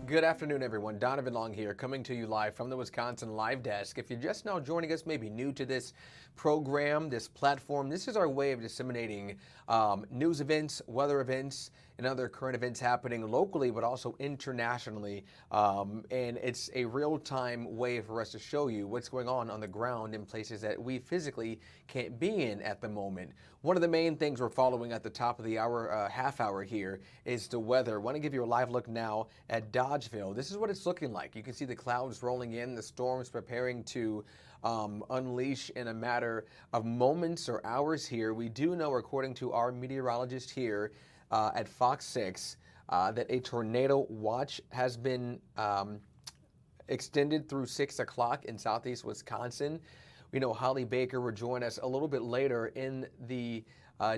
Good afternoon, everyone. Donovan Long here, coming to you live from the Wisconsin Live Desk. If you're just now joining us, maybe new to this program, this platform, this is our way of disseminating news events, weather events, and other current events happening locally, but also internationally. And it's a real-time way for us to show you what's going on the ground in places that we physically can't be in at the moment. One of the main things we're following at the top of the hour, half hour here, is the weather. I want to give you a live look now at Dodgeville. This is what it's looking like. You can see the clouds rolling in, the storms preparing to unleash in a matter of moments or hours here. We do know, according to our meteorologist here at Fox 6, that a tornado watch has been extended through 6 o'clock in southeast Wisconsin. We know Holly Baker will join us a little bit later in the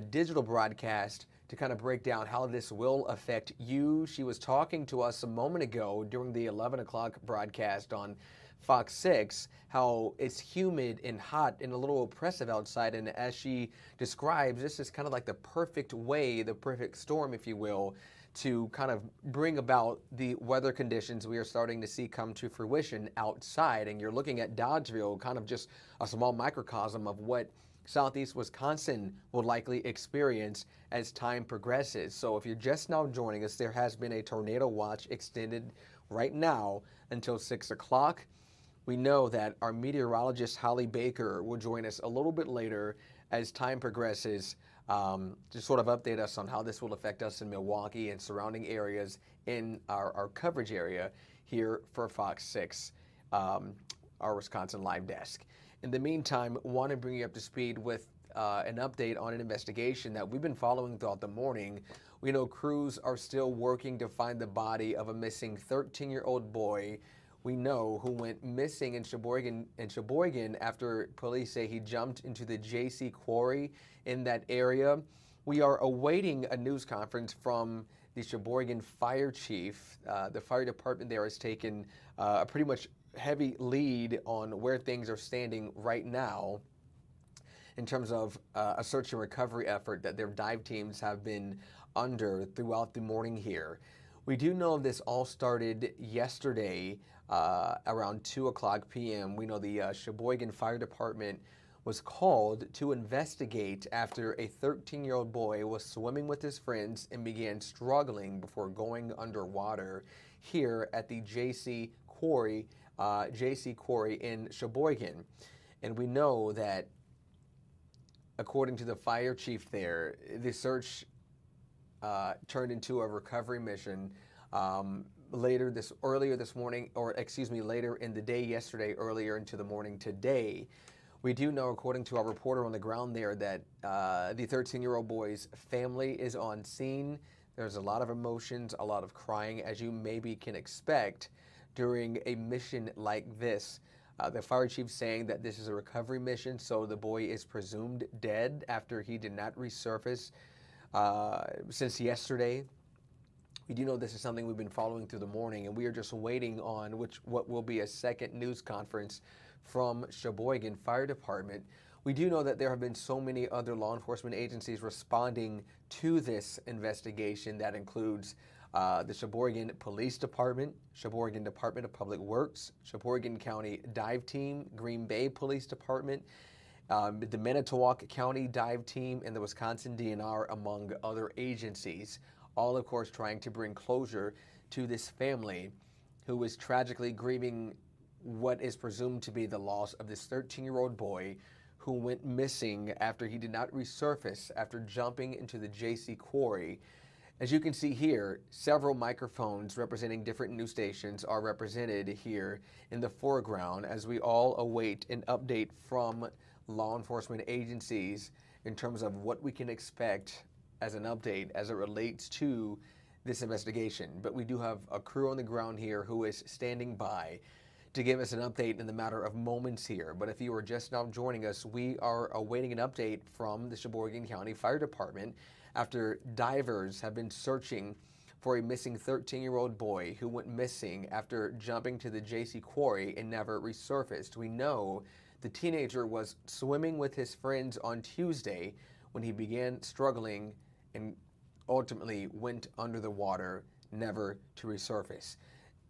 digital broadcast to kind of break down how this will affect you. She was talking to us a moment ago during the 11 o'clock broadcast on Fox 6, how it's humid and hot and a little oppressive outside. And as she describes, this is kind of like the perfect way, the perfect storm, if you will, to kind of bring about the weather conditions we are starting to see come to fruition outside. And you're looking at Dodgeville, kind of just a small microcosm of what southeast Wisconsin will likely experience as time progresses. So if you're just now joining us, there has been a tornado watch extended right now until 6 o'clock. We know that our meteorologist Holly Baker will join us a little bit later as time progresses to sort of update us on how this will affect us in Milwaukee and surrounding areas in our coverage area here for Fox 6, our Wisconsin Live Desk. In the meantime, I want to bring you up to speed with an update on an investigation that we've been following throughout the morning. We know crews are still working to find the body of a missing 13-year-old boy we know who went missing in Sheboygan after police say he jumped into the JC Quarry in that area. We are awaiting a news conference from the Sheboygan fire chief. The fire department there has taken a pretty much heavy lead on where things are standing right now in terms of a search and recovery effort that their dive teams have been under throughout the morning here. We do know this all started yesterday around 2 o'clock p.m. We know the Sheboygan Fire Department was called to investigate after a 13-year-old boy was swimming with his friends and began struggling before going underwater here at the JC Quarry in Sheboygan. And we know that, according to the fire chief there, the search turned into a recovery mission later in the day yesterday, earlier into the morning today. We do know, according to our reporter on the ground there, that the 13-year-old boy's family is on scene. There's a lot of emotions, a lot of crying, as you maybe can expect during a mission like this. The fire chief saying that this is a recovery mission, so the boy is presumed dead after he did not resurface since yesterday. We do know this is something we've been following through the morning, and we are just waiting on what will be a second news conference from Sheboygan Fire Department. We do know that there have been so many other law enforcement agencies responding to this investigation. That includes the Sheboygan Police Department, Sheboygan Department of Public Works, Sheboygan County Dive Team, Green Bay Police Department, the Manitowoc County Dive Team, and the Wisconsin DNR, among other agencies. All, of course, trying to bring closure to this family who is tragically grieving what is presumed to be the loss of this 13-year-old boy who went missing after he did not resurface after jumping into the JC Quarry. As you can see here, several microphones representing different news stations are represented here in the foreground as we all await an update from law enforcement agencies in terms of what we can expect as an update as it relates to this investigation. But we do have a crew on the ground here who is standing by to give us an update in the matter of moments here. But if you are just now joining us, we are awaiting an update from the Sheboygan County Fire Department after divers have been searching for a missing 13-year-old boy who went missing after jumping to the JC Quarry and never resurfaced. We know the teenager was swimming with his friends on Tuesday when he began struggling and ultimately went under the water, never to resurface.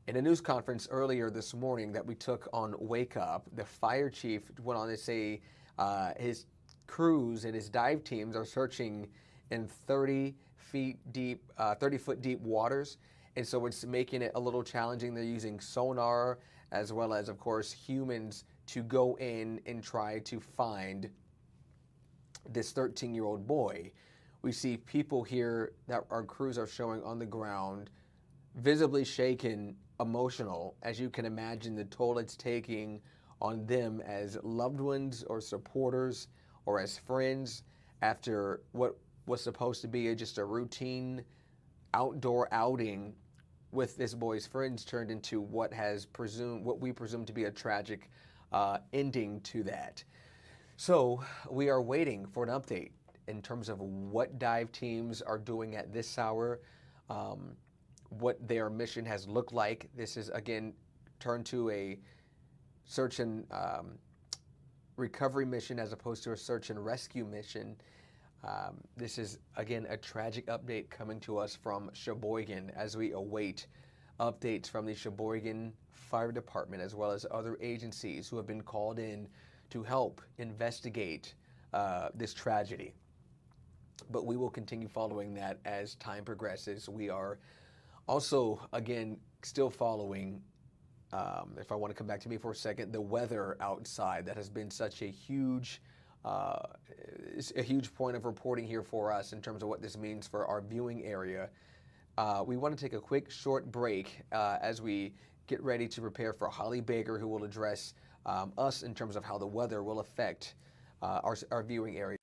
In a news conference earlier this morning that we took on Wake Up, the fire chief went on to say his crews and his dive teams are searching in 30-foot deep waters, and so it's making it a little challenging. They're using sonar as well as, of course, humans to go in and try to find this 13-year-old boy. We see people here that our crews are showing on the ground, visibly shaken, emotional, as you can imagine the toll it's taking on them as loved ones or supporters or as friends after what was supposed to be just a routine outdoor outing with this boy's friends turned into what we presume to be a tragic ending to that. So we are waiting for an update in terms of what dive teams are doing at this hour, what their mission has looked like. This is, again, turned to a search and recovery mission as opposed to a search and rescue mission. This is, again, a tragic update coming to us from Sheboygan as we await updates from the Sheboygan Fire Department as well as other agencies who have been called in to help investigate this tragedy. But we will continue following that as time progresses. We are also, again, still following, if I want to come back to me for a second, the weather outside that has been such a huge point of reporting here for us in terms of what this means for our viewing area. We want to take a quick short break as we get ready to prepare for Holly Baker, who will address us in terms of how the weather will affect our viewing area.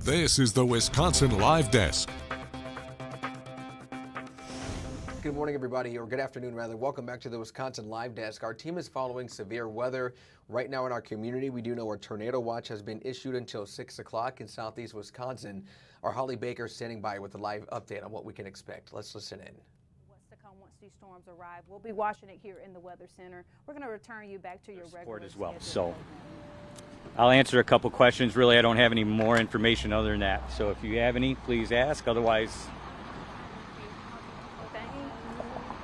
This is the Wisconsin Live Desk. Good morning, everybody, or good afternoon, rather. Welcome back to the Wisconsin Live Desk. Our team is following severe weather right now in our community. We do know a tornado watch has been issued until 6 o'clock in southeast Wisconsin. Our Holly Baker standing by with a live update on what we can expect. Let's listen in. What's to come once these storms arrive. We'll be watching it here in the Weather Center. We're going to return you back to your regular as well. schedule. So I'll answer a couple questions. Really, I don't have any more information other than that. So if you have any, please ask. Otherwise,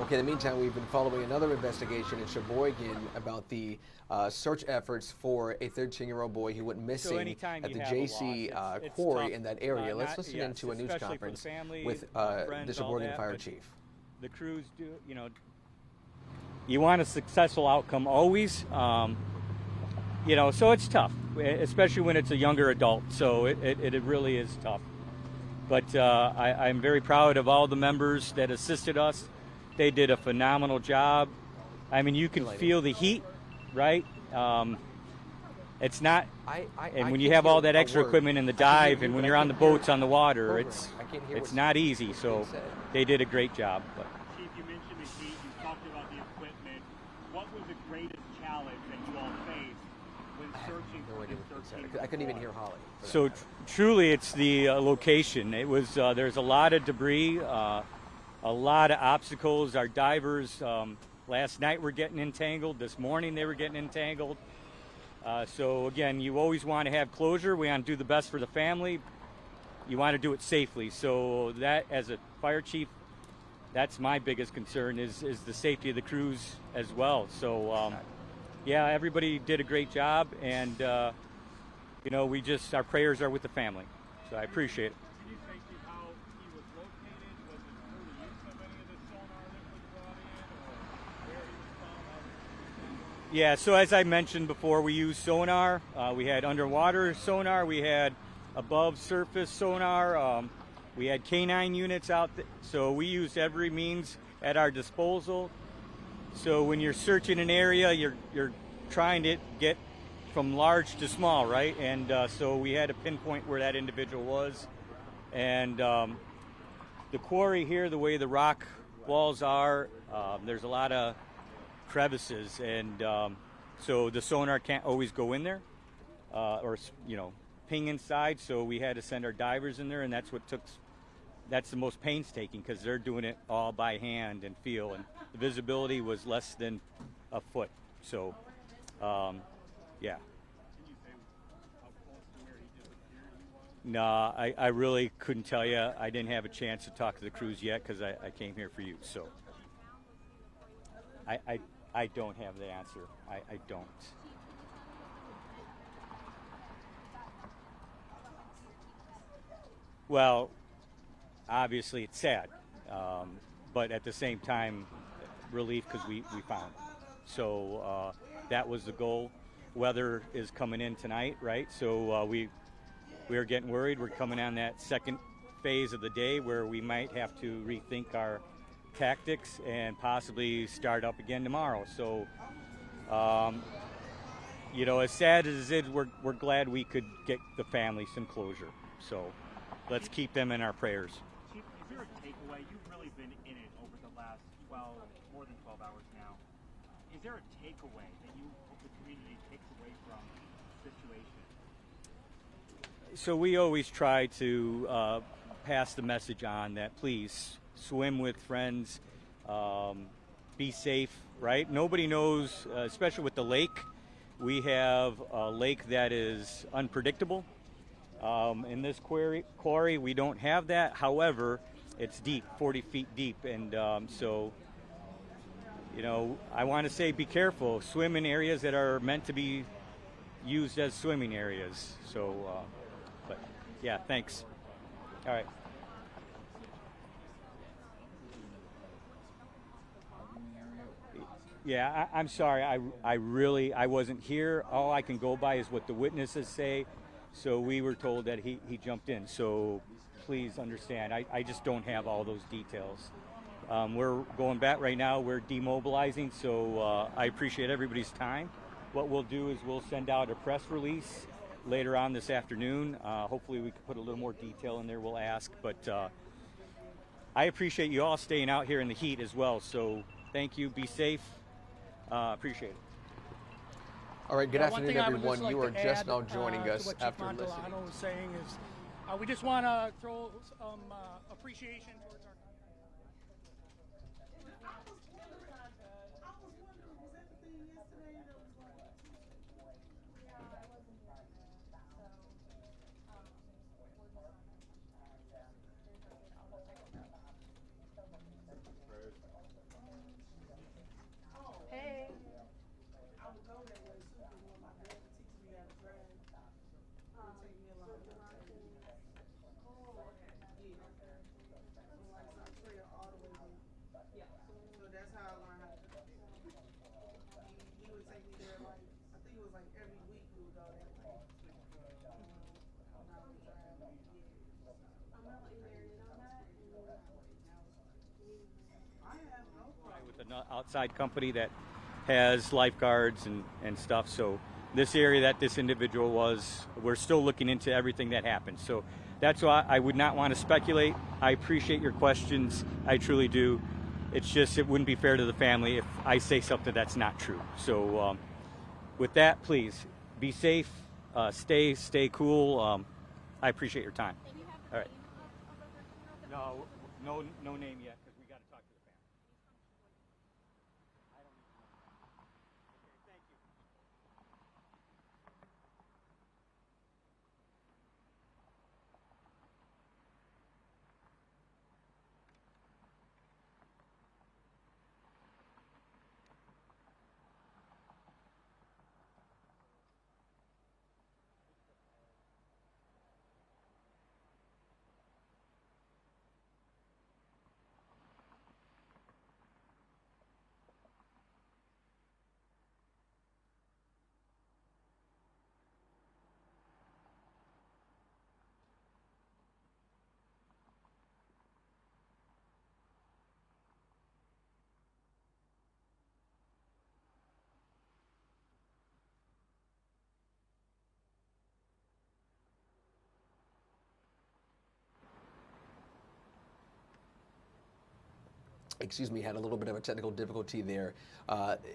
Okay, in the meantime, we've been following another investigation in Sheboygan about the search efforts for a 13-year-old boy who went missing at the JC quarry in that area. Let's listen into a news conference with the Sheboygan Fire Chief. The crews do, you want a successful outcome always, so it's tough, especially when it's a younger adult. So it really is tough. But I'm very proud of all the members that assisted us They did a phenomenal job. I mean, you can feel the heat, right? It's not, and when you have all that extra equipment in the dive, and when you're on the boats on the water, it's not easy. So they did a great job. But. Chief, you mentioned the heat. You talked about the equipment. What was the greatest challenge that you all faced when searching for the 13? I couldn't even hear Holly. So truly, it's the location. It was there's a lot of debris, a lot of obstacles. Our divers last night were getting entangled. This morning they were getting entangled. So again, you always want to have closure. We want to do the best for the family. You want to do it safely. So that, as a fire chief, that's my biggest concern is the safety of the crews as well. So yeah, everybody did a great job, and you know, our prayers are with the family. So I appreciate it. Can you say how he was located? Was it through the use of any of the sonar that was brought in, or where he was found? Yeah, so as I mentioned before, we used sonar. We had underwater sonar. We had above surface sonar. We had K9 units out there. So we used every means at our disposal. So when you're searching an area, you're trying to get from large to small, right? And so we had to pinpoint where that individual was. And the quarry here, the way the rock walls are, there's a lot of crevices, and so the sonar can't always go in there or, you know, ping inside. So we had to send our divers in there, and that's the most painstaking, because they're doing it all by hand and feel, and the visibility was less than a foot. So yeah. Can you say how close to where he disappeared he was? No, I really couldn't tell you. I didn't have a chance to talk to the crews yet, because I came here for you. So I don't have the answer. I don't. Well, obviously it's sad, but at the same time, relief, because we found him. So that was the goal. Weather is coming in tonight, right? So we are getting worried. We're coming on that second phase of the day where we might have to rethink our tactics and possibly start up again tomorrow. So you know, as sad as it is, we're glad we could get the family some closure. So let's keep them in our prayers. Chief, is there a takeaway? You've really been in it over the last more than 12 hours now. Is there a takeaway that you hope the community takes away from the situation? So we always try to pass the message on that please swim with friends, be safe, right? Nobody knows, especially with the lake. We have a lake that is unpredictable. In this quarry, we don't have that. However, it's deep, 40 feet deep, and so, you know, I want to say be careful. Swim in areas that are meant to be used as swimming areas. So, but yeah, thanks. All right. Yeah, I'm sorry. I wasn't here. All I can go by is what the witnesses say. So we were told that he jumped in. So please understand, I just don't have all those details. We're going back right now. We're demobilizing. So I appreciate everybody's time. What we'll do is we'll send out a press release later on this afternoon. Hopefully we can put a little more detail in there. We'll ask. But I appreciate you all staying out here in the heat as well. So thank you. Be safe. Appreciate it. All right, good afternoon, One thing everyone. I You would are just now joining to us what after Chief listening. Montellano was saying is we just want to throw some appreciation towards our Hey. I have no outside company that has lifeguards and stuff. So this area that this individual was, we're still looking into everything that happened. So that's why I would not want to speculate. I appreciate your questions. I truly do. It's just, it wouldn't be fair to the family if I say something that's not true. So with that, please be safe, stay cool. I appreciate your time. All right. No name yet, because we got to talk to the family. I don't need to know. Okay, thank you. Excuse me, had a little bit of a technical difficulty there.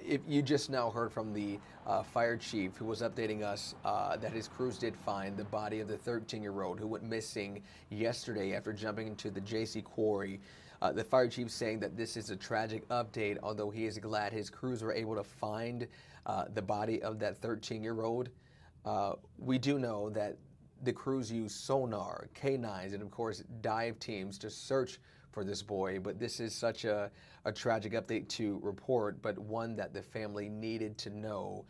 If you just now heard from the fire chief who was updating us that his crews did find the body of the 13-year-old who went missing yesterday after jumping into the JC quarry. The fire chief saying that this is a tragic update, although he is glad his crews were able to find the body of that 13-year-old. We do know that the crews use sonar, canines, and of course dive teams to search for this boy, but this is such a tragic update to report, but one that the family needed to know.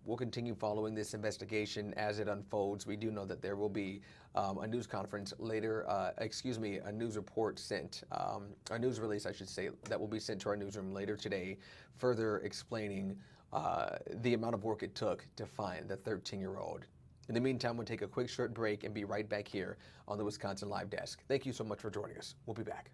We'll continue following this investigation as it unfolds. We do know that there will be a news conference later, a news report sent, a news release, I should say, that will be sent to our newsroom later today, further explaining the amount of work it took to find the 13-year-old. In the meantime, we'll take a quick short break and be right back here on the Wisconsin Live Desk. Thank you so much for joining us. We'll be back.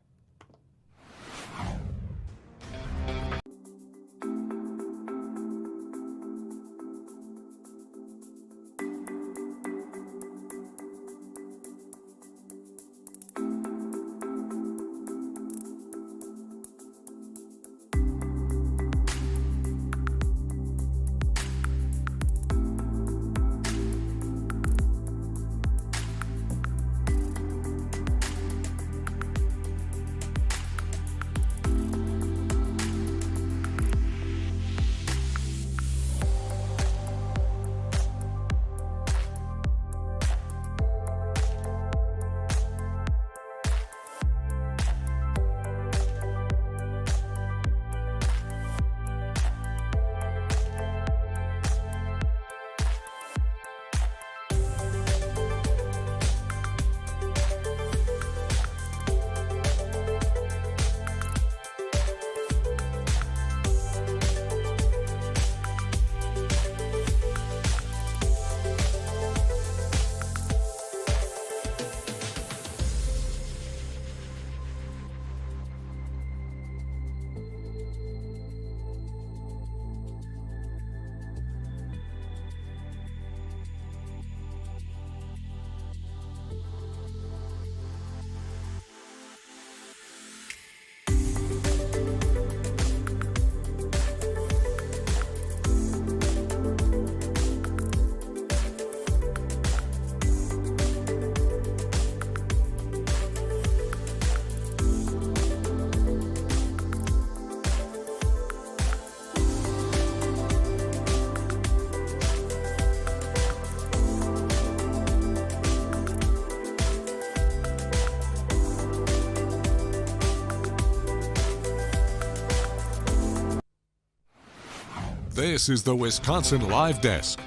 This is the Wisconsin Live Desk.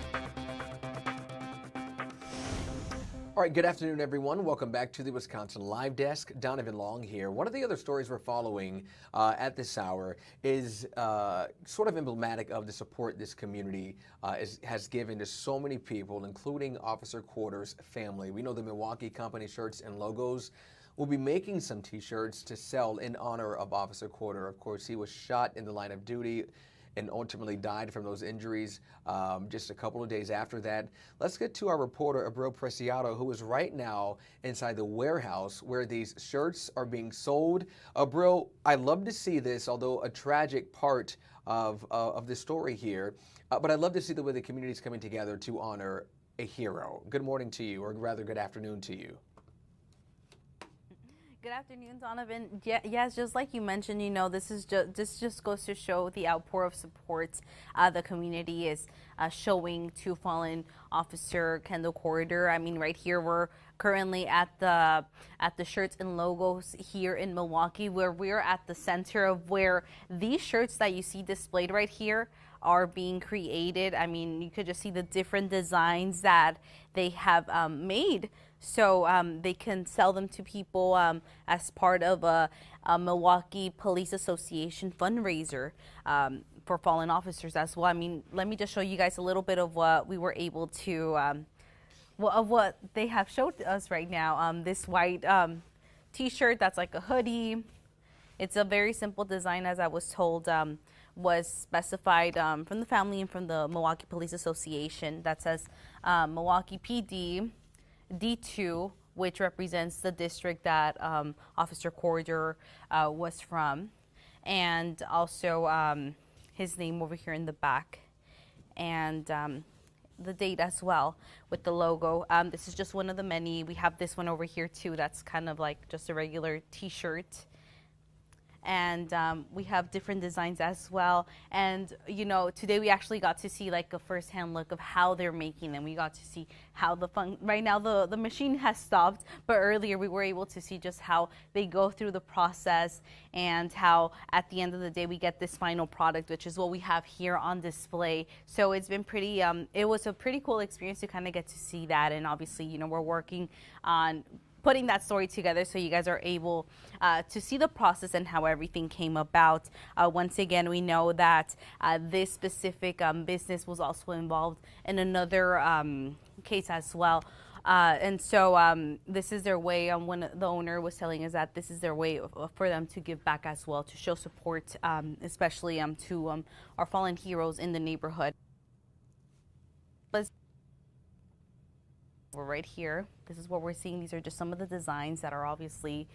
All right, good afternoon, everyone. Welcome back to the Wisconsin Live Desk. Donovan Long here. One of the other stories we're following at this hour is sort of emblematic of the support this community has given to so many people, including Officer Quarter's family. We know the Milwaukee company shirts and logos will be making some t-shirts to sell in honor of Officer Corder. Of course, he was shot in the line of duty and ultimately died from those injuries just a couple of days after that. Let's get to our reporter, Abril Preciado, who is right now inside the warehouse where these shirts are being sold. Abril, I love to see this, although a tragic part of the story here, but I love to see the way the community is coming together to honor a hero. Good morning to you, or rather good afternoon to you. Good afternoon, Donovan. Yes, just like you mentioned, you know, this just goes to show the outpour of support the community is showing to fallen Officer Kendall Corder. I mean, right here we're currently at the shirts and logos here in Milwaukee, where we're at the center of where these shirts that you see displayed right here are being created. I mean, you could just see the different designs that they have made, so they can sell them to people as part of a Milwaukee Police Association fundraiser for fallen officers as well. I mean, let me just show you guys a little bit of what we were able to, of what they have showed us right now. This white t-shirt that's like a hoodie. It's a very simple design, as I was told, was specified from the family and from the Milwaukee Police Association, that says Milwaukee PD D2, which represents the district that Officer Corder was from, and also his name over here in the back, and the date as well with the logo. This is just one of the many. We have this one over here too, that's kind of like just a regular t-shirt. And we have different designs as well. And, you know, today we actually got to see like a first-hand look of how they're making them. We got to see how right now the machine has stopped, but earlier we were able to see just how they go through the process and how at the end of the day we get this final product, which is what we have here on display. So it's been pretty, it was a pretty cool experience to kind of get to see that. And obviously, you know, we're working on putting that story together so you guys are able to see the process and how everything came about. Once again, we know that this specific business was also involved in another case as well. And so this is their way, when the owner was telling us that this is their way for them to give back as well, to show support, especially to our fallen heroes in the neighborhood. We're right here. This is what we're seeing. These are just some of the designs that are obviously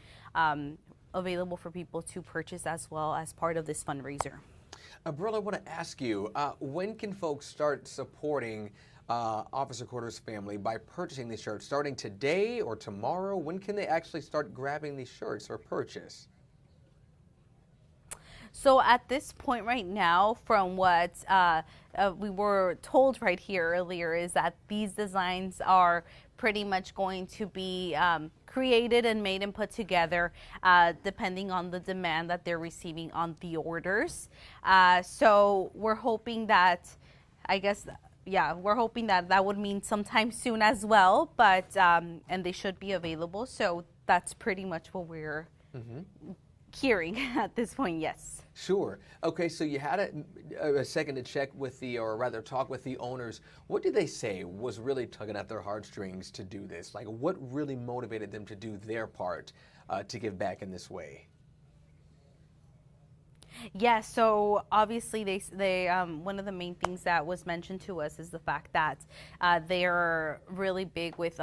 available for people to purchase as well as part of this fundraiser. Abril, I want to ask you, when can folks start supporting Officer Corder's family by purchasing these shirts? Starting today or tomorrow? When can they actually start grabbing these shirts for purchase? So at this point right now, from what we were told right here earlier, is that these designs are pretty much going to be created and made and put together depending on the demand that they're receiving on the orders. So we're hoping that, I guess, yeah, we're hoping that that would mean sometime soon as well, but and they should be available. So that's pretty much what we're hearing at this point, yes. Sure. Okay, so you had a second to check with or rather talk with the owners. What did they say was really tugging at their heartstrings to do this? Like, what really motivated them to do their part to give back in this way? Yeah, so obviously they one of the main things that was mentioned to us is the fact that they are really big with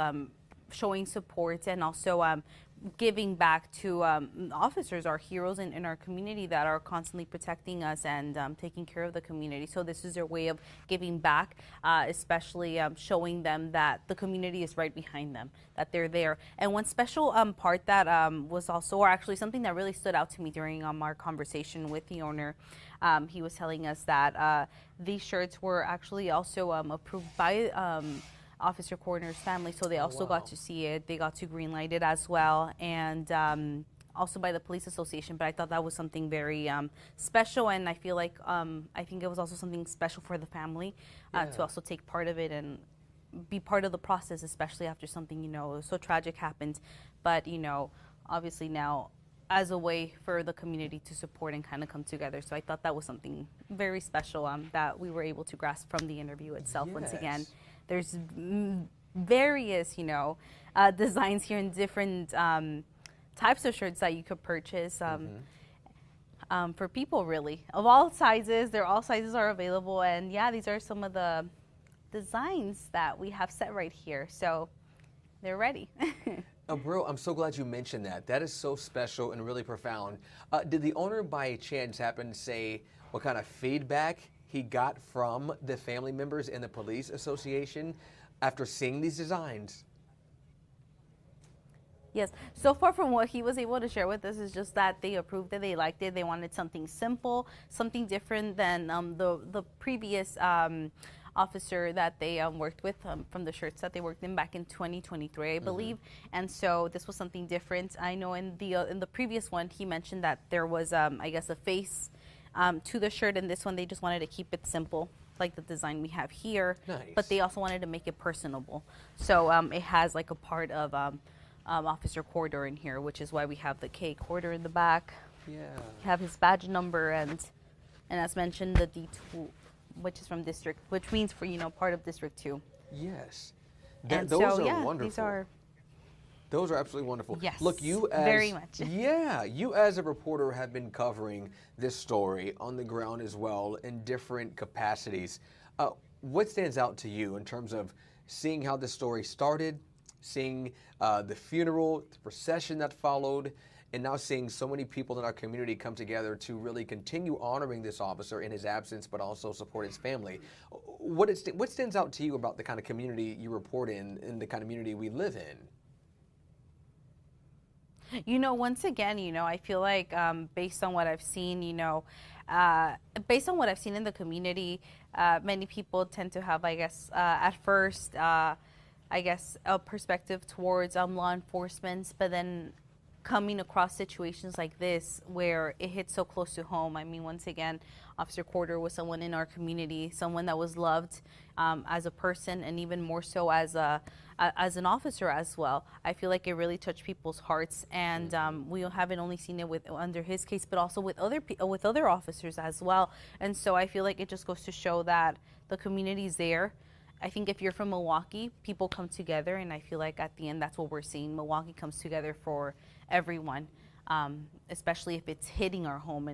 showing support and also giving back to officers, our heroes in our community that are constantly protecting us and taking care of the community. So this is their way of giving back, especially showing them that the community is right behind them, that they're there. And one special part that was also, or actually something that really stood out to me during our conversation with the owner, he was telling us that these shirts were actually also approved by Officer Corder's family, so they also got to see it. They got to greenlight it as well, and also by the Police Association. But I thought that was something very special, and I feel like I think it was also something special for the family to also take part of it and be part of the process, especially after something, you know, so tragic happened. But, you know, obviously now as a way for the community to support and kind of come together. So I thought that was something very special that we were able to grasp from the interview itself. Once again, there's various, you know, designs here in different types of shirts that you could purchase for people, really, of all sizes. All sizes are available, and yeah, these are some of the designs that we have set right here, so they're ready. Bro, I'm so glad you mentioned that. That is so special and really profound. Did the owner by chance happen to say what kind of feedback he got from the family members and the police association after seeing these designs? Yes, so far from what he was able to share with us is just that they approved it, they liked it, they wanted something simple, something different than the previous officer that they worked with from the shirts that they worked in back in 2023, I believe. And so this was something different. I know in the previous one, he mentioned that there was, I guess, a face to the shirt, and this one they just wanted to keep it simple, like the design we have here. Nice. But they also wanted to make it personable. So it has like a part of Officer Corridor in here, which is why we have the K Corridor in the back. Yeah. We have his badge number, and as mentioned, the D2, which is from district, which means for, part of District 2. Yes. And those so, are yeah, wonderful. Those are absolutely wonderful. Yes, Look, you as very much. Yeah, you as a reporter have been covering this story on the ground as well in different capacities. What stands out to you in terms of seeing how this story started, seeing the funeral, the procession that followed, and now seeing so many people in our community come together to really continue honoring this officer in his absence, but also support his family? What stands out to you about the kind of community you report in the kind of community we live in? Once again, I feel like based on what I've seen, based on what I've seen in the community, many people tend to have, I guess, at first, a perspective towards law enforcement, but then coming across situations like this where it hits so close to home. I mean, once again, Officer Corder was someone in our community, someone that was loved as a person, and even more so as an officer as well. I feel like it really touched people's hearts, and we haven't only seen it under his case, but also with other officers as well. And so I feel like it just goes to show that the community's there. I think if you're from Milwaukee, people come together, and I feel like at the end that's what we're seeing. Milwaukee comes together for everyone, especially if it's hitting our home,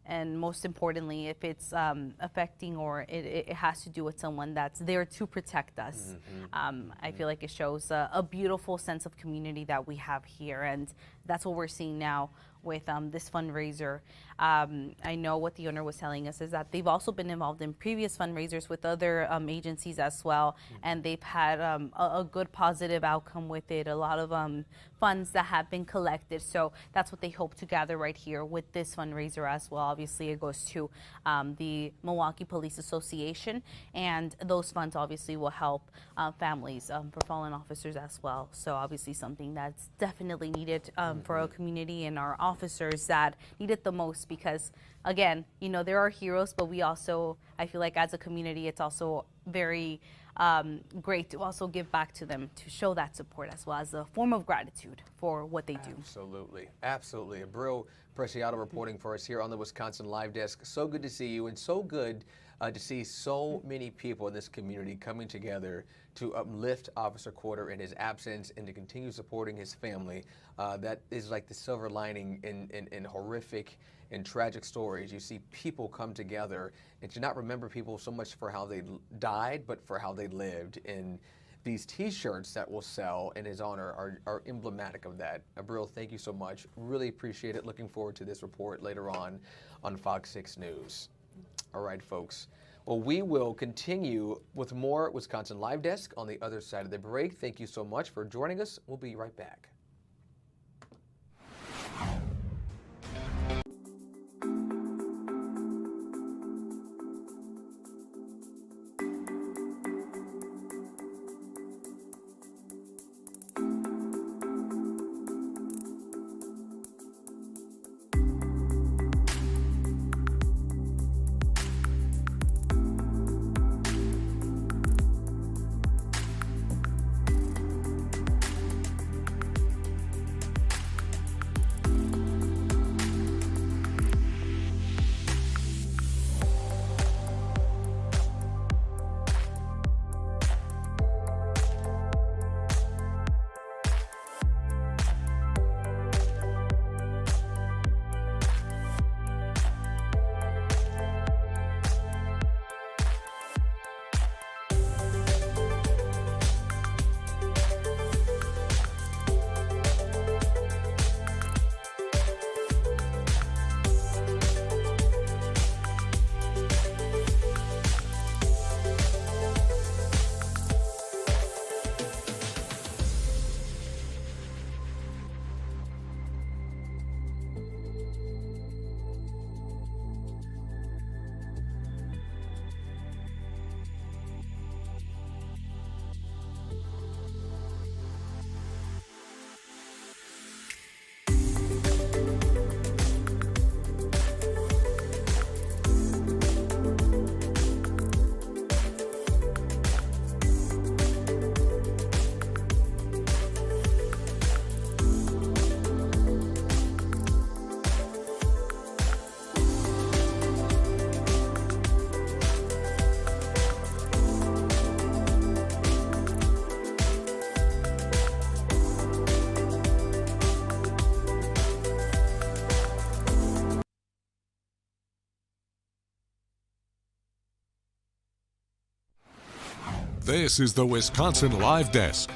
and most importantly, if it's affecting or it has to do with someone that's there to protect us. I feel like it shows a beautiful sense of community that we have here, and that's what we're seeing now with this fundraiser. I know what the owner was telling us is that they've also been involved in previous fundraisers with other agencies as well, and they've had a good positive outcome with it, a lot of funds that have been collected. So that's what they hope to gather right here with this fundraiser as well. Obviously, it goes to the Milwaukee Police Association, and those funds obviously will help families for fallen officers as well. So obviously something that's definitely needed for our community and our officers that need it the most, because again, there are heroes, but we also, I feel like as a community, it's also very great to also give back to them, to show that support as well as a form of gratitude for what they do. Absolutely. Absolutely. Abril Preciado reporting for us here on the Wisconsin Live Desk. So good to see you, and so good to see so many people in this community coming together to uplift Officer Corder in his absence and to continue supporting his family. That is like the silver lining in horrific and tragic stories. You see people come together and to not remember people so much for how they died, but for how they lived. And these T-shirts that will sell in his honor are emblematic of that. Abril, thank you so much. Really appreciate it. Looking forward to this report later on FOX 6 News. All right, folks. Well, we will continue with more Wisconsin Live Desk on the other side of the break. Thank you so much for joining us. We'll be right back. This is the Wisconsin Live Desk.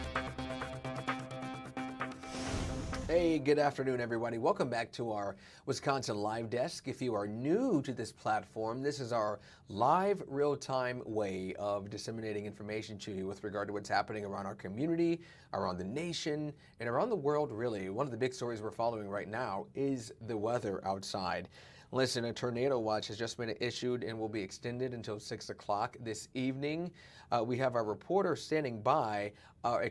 Hey, good afternoon, everybody. Welcome back to our Wisconsin Live Desk. If you are new to this platform, this is our live, real-time way of disseminating information to you with regard to what's happening around our community, around the nation, and around the world, really. One of the big stories we're following right now is the weather outside. Listen, a tornado watch has just been issued and will be extended until 6 o'clock this evening. We have our reporter standing by, our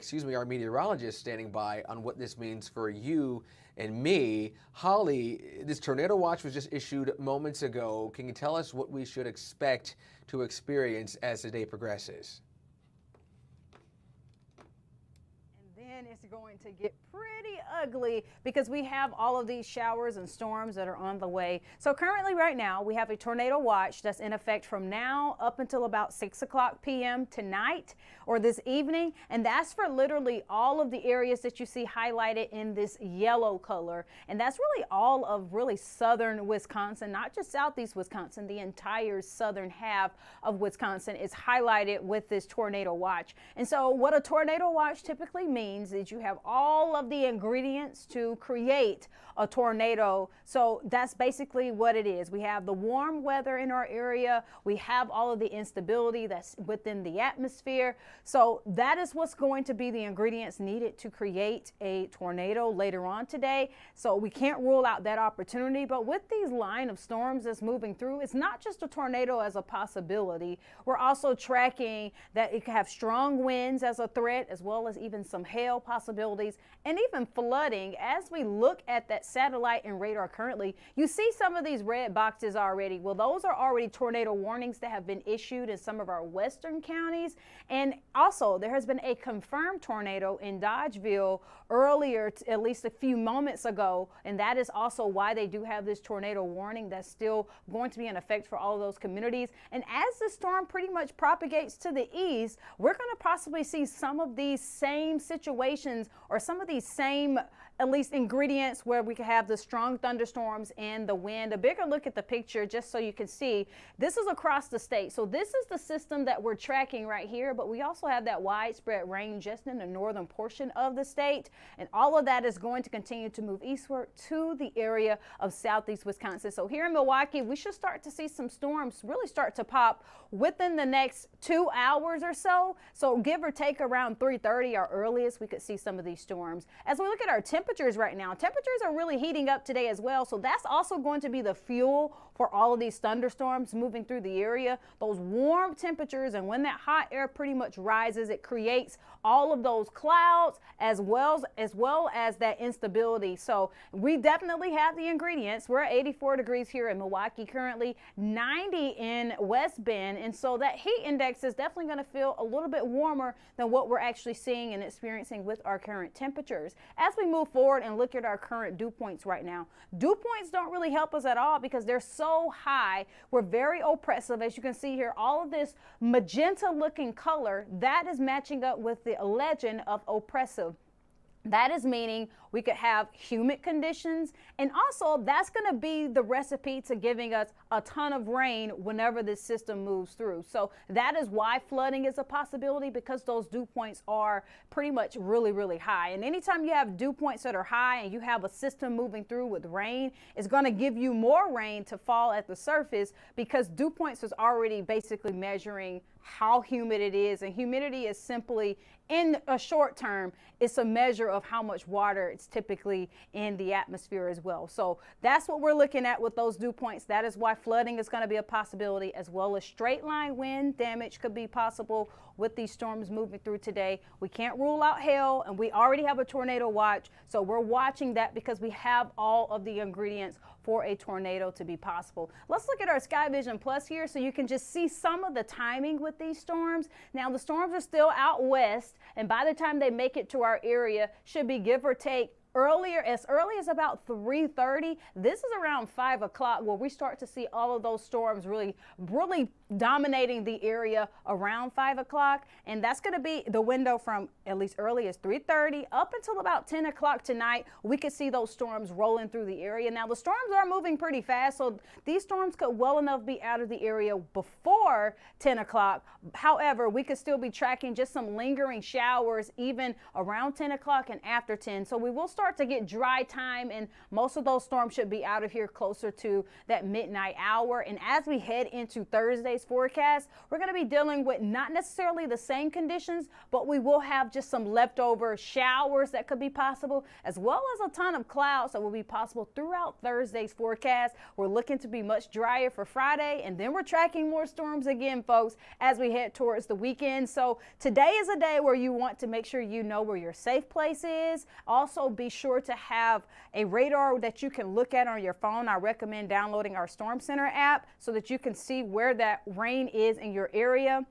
meteorologist standing by on what this means for you and me. Holly, this tornado watch was just issued moments ago. Can you tell us what we should expect to experience as the day progresses? And it's going to get pretty ugly because we have all of these showers and storms that are on the way. So currently right now we have a tornado watch that's in effect from now up until about 6 o'clock p.m. tonight or this evening, and that's for literally all of the areas that you see highlighted in this yellow color. And that's really all of southern Wisconsin, not just southeast Wisconsin. The entire southern half of Wisconsin is highlighted with this tornado watch. And so what a tornado watch typically means is you have all of the ingredients to create a tornado. So that's basically what it is. We have the warm weather in our area. We have all of the instability that's within the atmosphere. So that is what's going to be the ingredients needed to create a tornado later on today. So we can't rule out that opportunity. But with these line of storms that's moving through, it's not just a tornado as a possibility. We're also tracking that it could have strong winds as a threat, as well as even some hail possibilities and even flooding. As we look at that satellite and radar currently, you see some of these red boxes already. Well, those are already tornado warnings that have been issued in some of our western counties. And also there has been a confirmed tornado in Dodgeville earlier, at least a few moments ago, and that is also why they do have this tornado warning that's still going to be in effect for all of those communities. And as the storm pretty much propagates to the east, we're going to possibly see some of these same situations or some of these same at least ingredients where we could have the strong thunderstorms and the wind. A bigger look at the picture just so you can see, this is across the state. So this is the system that we're tracking right here, but we also have that widespread rain just in the northern portion of the state. And all of that is going to continue to move eastward to the area of southeast Wisconsin. So here in Milwaukee, we should start to see some storms really start to pop within the next 2 hours or so. So give or take around 3:30 or earliest, we could see some of these storms. As we look at our temperatures right now, temperatures are really heating up today as well. So that's also going to be the fuel for all of these thunderstorms moving through the area. Those warm temperatures, and when that hot air pretty much rises, it creates all of those clouds as well as that instability. So we definitely have the ingredients. We're at 84 degrees here in Milwaukee currently, 90 in West Bend, and so that heat index is definitely going to feel a little bit warmer than what we're actually seeing and experiencing with our current temperatures. As we move forward and look at our current dew points right now, dew points don't really help us at all because they're so high. We're very oppressive. As you can see here, all of this magenta looking color, that is matching up with the legend of oppressive. That is meaning we could have humid conditions, and also that's going to be the recipe to giving us a ton of rain whenever this system moves through. So that is why flooding is a possibility, because those dew points are pretty much really high. And anytime you have dew points that are high and you have a system moving through with rain, it's going to give you more rain to fall at the surface, because dew points is already basically measuring how humid it is, and humidity is simply, in a short term, it's a measure of how much water it's typically in the atmosphere as well. So that's what we're looking at with those dew points. That is why flooding is going to be a possibility, as well as straight line wind damage could be possible with these storms moving through today. We can't rule out hail, and we already have a tornado watch, so we're watching that because we have all of the ingredients for a tornado to be possible. Let's look at our Sky Vision Plus here so you can just see some of the timing with these storms. Now the storms are still out west, and by the time they make it to our area, should be give or take as early as about 3:30. This is around 5 o'clock where we start to see all of those storms really dominating the area around 5 o'clock. And that's going to be the window from at least early as 3:30 up until about 10 o'clock tonight. We could see those storms rolling through the area. Now, the storms are moving pretty fast, so these storms could well enough be out of the area before 10 o'clock. However, we could still be tracking just some lingering showers even around 10 o'clock and after 10. So we will start to get dry time, and most of those storms should be out of here closer to that midnight hour. And as we head into Thursday's forecast, we're going to be dealing with not necessarily the same conditions, but we will have just some leftover showers that could be possible, as well as a ton of clouds that will be possible throughout Thursday's forecast. We're looking to be much drier for Friday, and then we're tracking more storms again, folks, as we head towards the weekend. So today is a day where you want to make sure you know where your safe place is. Also, be sure to have a radar that you can look at on your phone. I recommend downloading our Storm Center app so that you can see where that rain is in your area.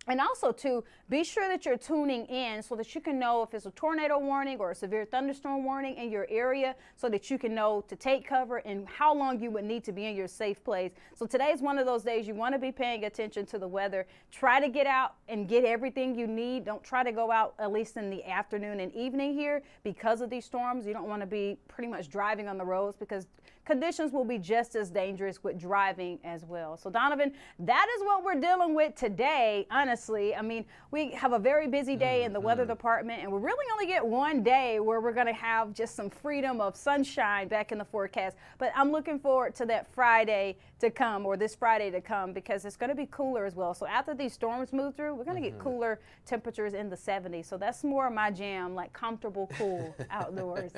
And also, to be sure that you're tuning in so that you can know if it's a tornado warning or a severe thunderstorm warning in your area, so that you can know to take cover and how long you would need to be in your safe place. So today is one of those days you want to be paying attention to the weather. Try to get out and get everything you need. Don't try to go out at least in the afternoon and evening here because of these storms. You don't want to be pretty much driving on the roads because conditions will be just as dangerous with driving as well. So Donovan, that is what we're dealing with today. Honestly, I mean, we have a very busy day in the weather department, and we really only get one day where we're going to have just some freedom of sunshine back in the forecast. But I'm looking forward to that Friday to come, or this Friday to come, because it's going to be cooler as well. So after these storms move through, we're going to get cooler temperatures in the 70s. So that's more of my jam, like comfortable, cool outdoors.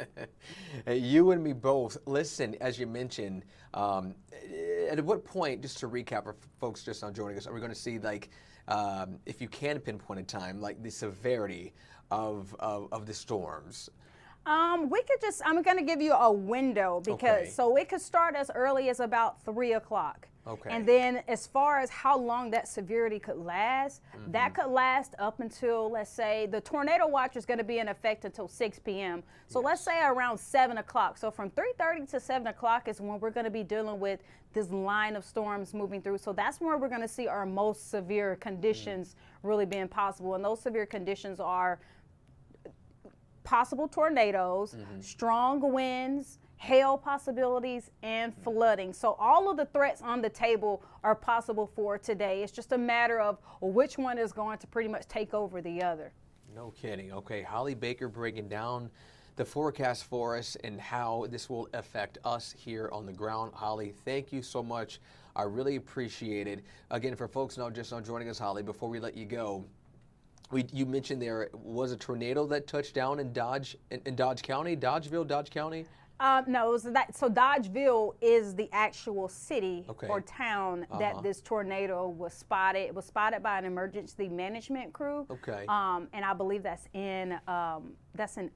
Hey, you and me both. Listen, as you mentioned, at what point, just to recap for folks just now joining us, are we going to see, like, if you can pinpoint a time, like the severity of the storms? We could just, I'm going to give you a window because, so it could start as early as about 3 o'clock. Okay. And then as far as how long that severity could last, that could last up until, let's say, the tornado watch is going to be in effect until 6 p.m. So let's say around 7 o'clock. So from 3:30 to 7 o'clock is when we're going to be dealing with this line of storms moving through. So that's where we're going to see our most severe conditions really being possible. And those severe conditions are possible tornadoes, strong winds, hail possibilities, and flooding. So all of the threats on the table are possible for today. It's just a matter of which one is going to pretty much take over the other. No kidding. Okay, Holly Baker breaking down the forecast for us and how this will affect us here on the ground. Holly, thank you so much. I really appreciate it. Again, for folks just now joining us, Holly, before we let you go, you mentioned there was a tornado that touched down in Dodge County, Dodge County. No, it was so Dodgeville is the actual city or town that this tornado was spotted. It was spotted by an emergency management crew. Okay. And I believe that's in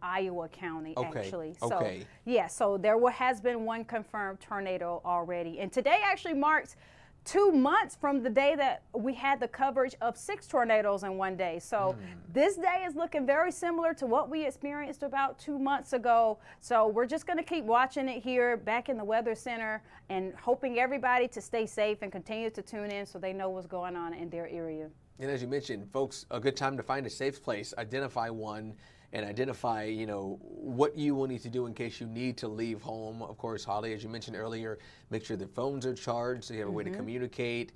Iowa County, actually. So yeah, so there has been one confirmed tornado already, and today actually marks 2 months from the day that we had the coverage of 6 tornadoes in one day. So this day is looking very similar to what we experienced about 2 months ago. So we're just going to keep watching it here back in the Weather Center and hoping everybody to stay safe and continue to tune in so they know what's going on in their area. And as you mentioned, folks, a good time to find a safe place, identify one, and identify, what you will need to do in case you need to leave home. Of course, Holly, as you mentioned earlier, make sure the phones are charged so you have a way to communicate.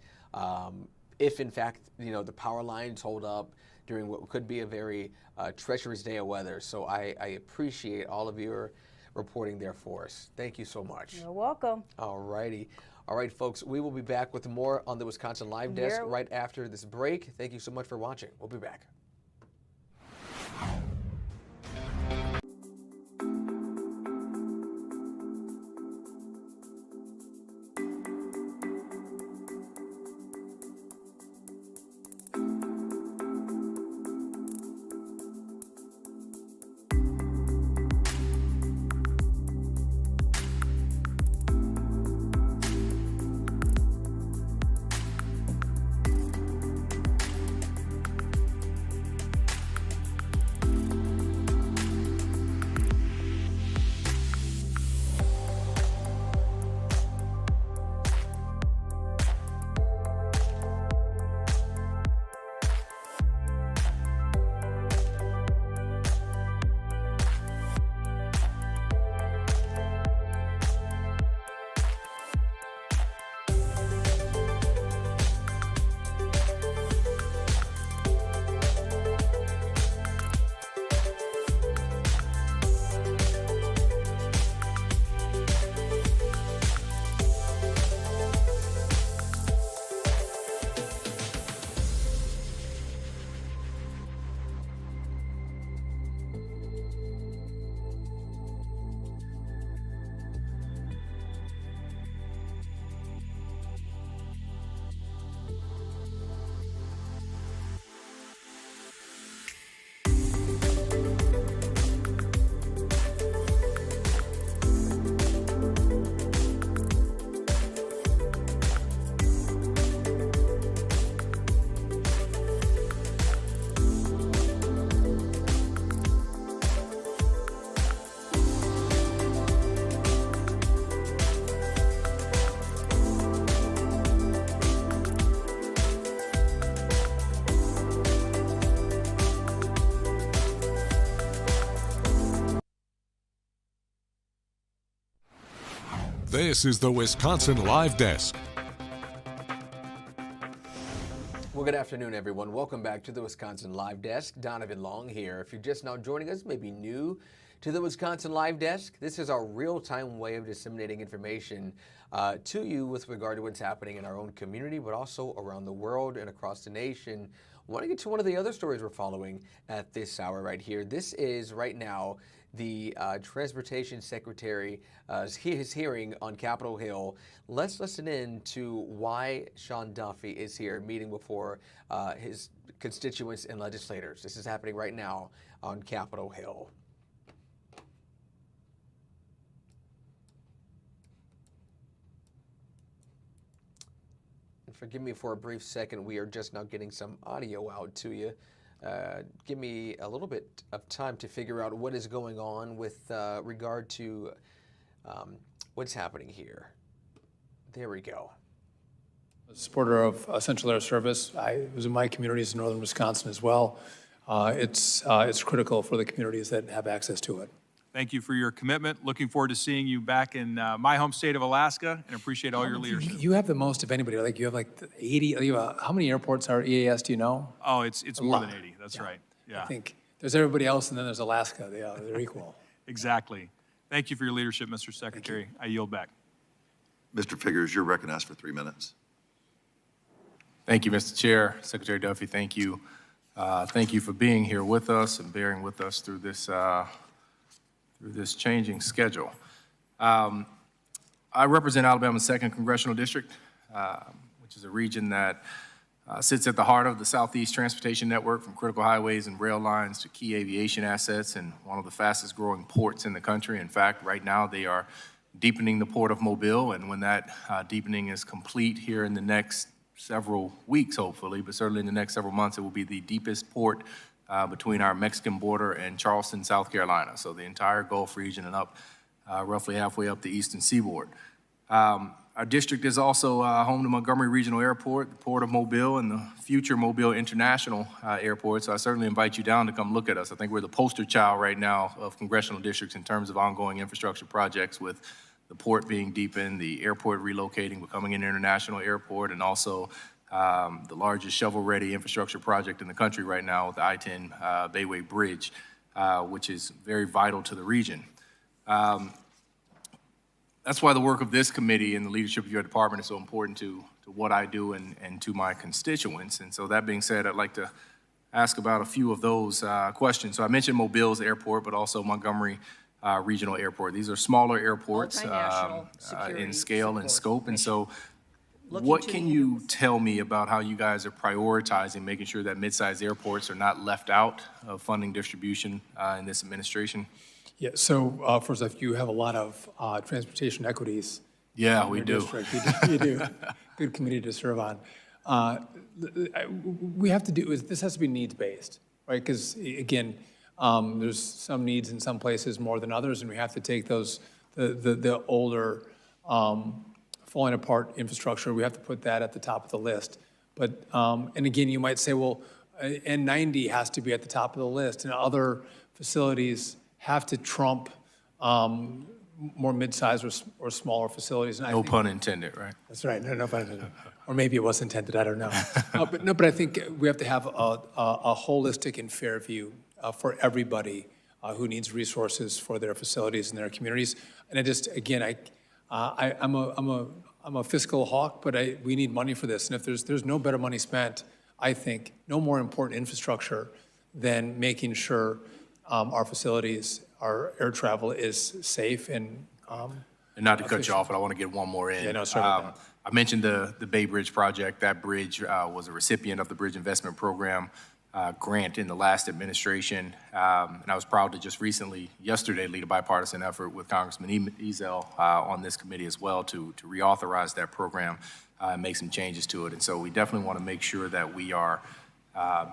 If, in fact, the power lines hold up during what could be a very treacherous day of weather. So I appreciate all of your reporting there for us. Thank you so much. You're welcome. All righty. All right, folks, we will be back with more on the Wisconsin Live Desk right after this break. Thank you so much for watching. We'll be back. This is the Wisconsin Live Desk. Well, good afternoon, everyone. Welcome back to the Wisconsin Live Desk. Donovan Long here. If you're just now joining us, maybe new to the Wisconsin Live Desk, this is our real-time way of disseminating information to you with regard to what's happening in our own community, but also around the world and across the nation. I want to get to one of the other stories we're following at this hour right here. This is right now the Transportation Secretary his hearing on Capitol Hill. Let's listen in to why Sean Duffy is here meeting before his constituents and legislators. This is happening right now on Capitol Hill. And forgive me for a brief second. We are just now getting some audio out to you. Give me a little bit of time to figure out what is going on with regard to what's happening here. There we go. A supporter of Central Air Service. I was in my communities in northern Wisconsin as well. It's critical for the communities that have access to it. Thank you for your commitment. Looking forward to seeing you back in my home state of Alaska, and appreciate all your leadership. You have the most of anybody. Like you have like 80. How many airports are EAS? Do you know? Oh, it's more than 80. That's right. Yeah. I think there's everybody else, and then there's Alaska. They're equal. Exactly. Thank you for your leadership, Mr. Secretary. I yield back. Mr. Figures, you're recognized for 3 minutes. Thank you, Mr. Chair. Secretary Duffy, thank you. Thank you for being here with us and bearing with us through this changing schedule. I represent Alabama's 2nd Congressional District, which is a region that sits at the heart of the Southeast Transportation Network, from critical highways and rail lines to key aviation assets, and one of the fastest growing ports in the country. In fact, right now they are deepening the port of Mobile, and when that deepening is complete here in the next several weeks, hopefully, but certainly in the next several months, it will be the deepest port between our Mexican border and Charleston, South Carolina. So the entire Gulf region and up, roughly halfway up the eastern seaboard. Our district is also home to Montgomery Regional Airport, the Port of Mobile, and the future Mobile International Airport. So I certainly invite you down to come look at us. I think we're the poster child right now of congressional districts in terms of ongoing infrastructure projects, with the port being deepened, the airport relocating, becoming an international airport, and also the largest shovel-ready infrastructure project in the country right now with the I-10 Bayway Bridge, which is very vital to the region. That's why the work of this committee and the leadership of your department is so important to what I do and to my constituents. And so that being said, I'd like to ask about a few of those questions. So I mentioned Mobile's airport, but also Montgomery Regional Airport. These are smaller airports in scale and scope. And so what can you tell me about how you guys are prioritizing making sure that mid-sized airports are not left out of funding distribution in this administration? Yeah. So first off, you have a lot of transportation equities. Yeah, we do. You do. Good committee to serve on. We have to do this has to be needs-based, right? Because again, there's some needs in some places more than others, and we have to take those the older falling apart infrastructure. We have to put that at the top of the list. But and again, you might say, well, N90 has to be at the top of the list, and other facilities have to trump more mid-sized or smaller facilities. And no pun intended, right? That's right. No pun intended. Or maybe it was intended. I don't know. But I think we have to have a holistic and fair view for everybody who needs resources for their facilities and their communities. And I just, again, I'm a fiscal hawk, but we need money for this. And if there's no better money spent, I think, no more important infrastructure than making sure our facilities, our air travel is safe and not to cut you off, but I want to get one more in. Yeah, no, sorry about that. I mentioned the Bay Bridge project. That bridge was a recipient of the Bridge Investment Program grant in the last administration. And I was proud to just yesterday, lead a bipartisan effort with Congressman Ezell on this committee as well to reauthorize that program and make some changes to it. And so we definitely want to make sure that we are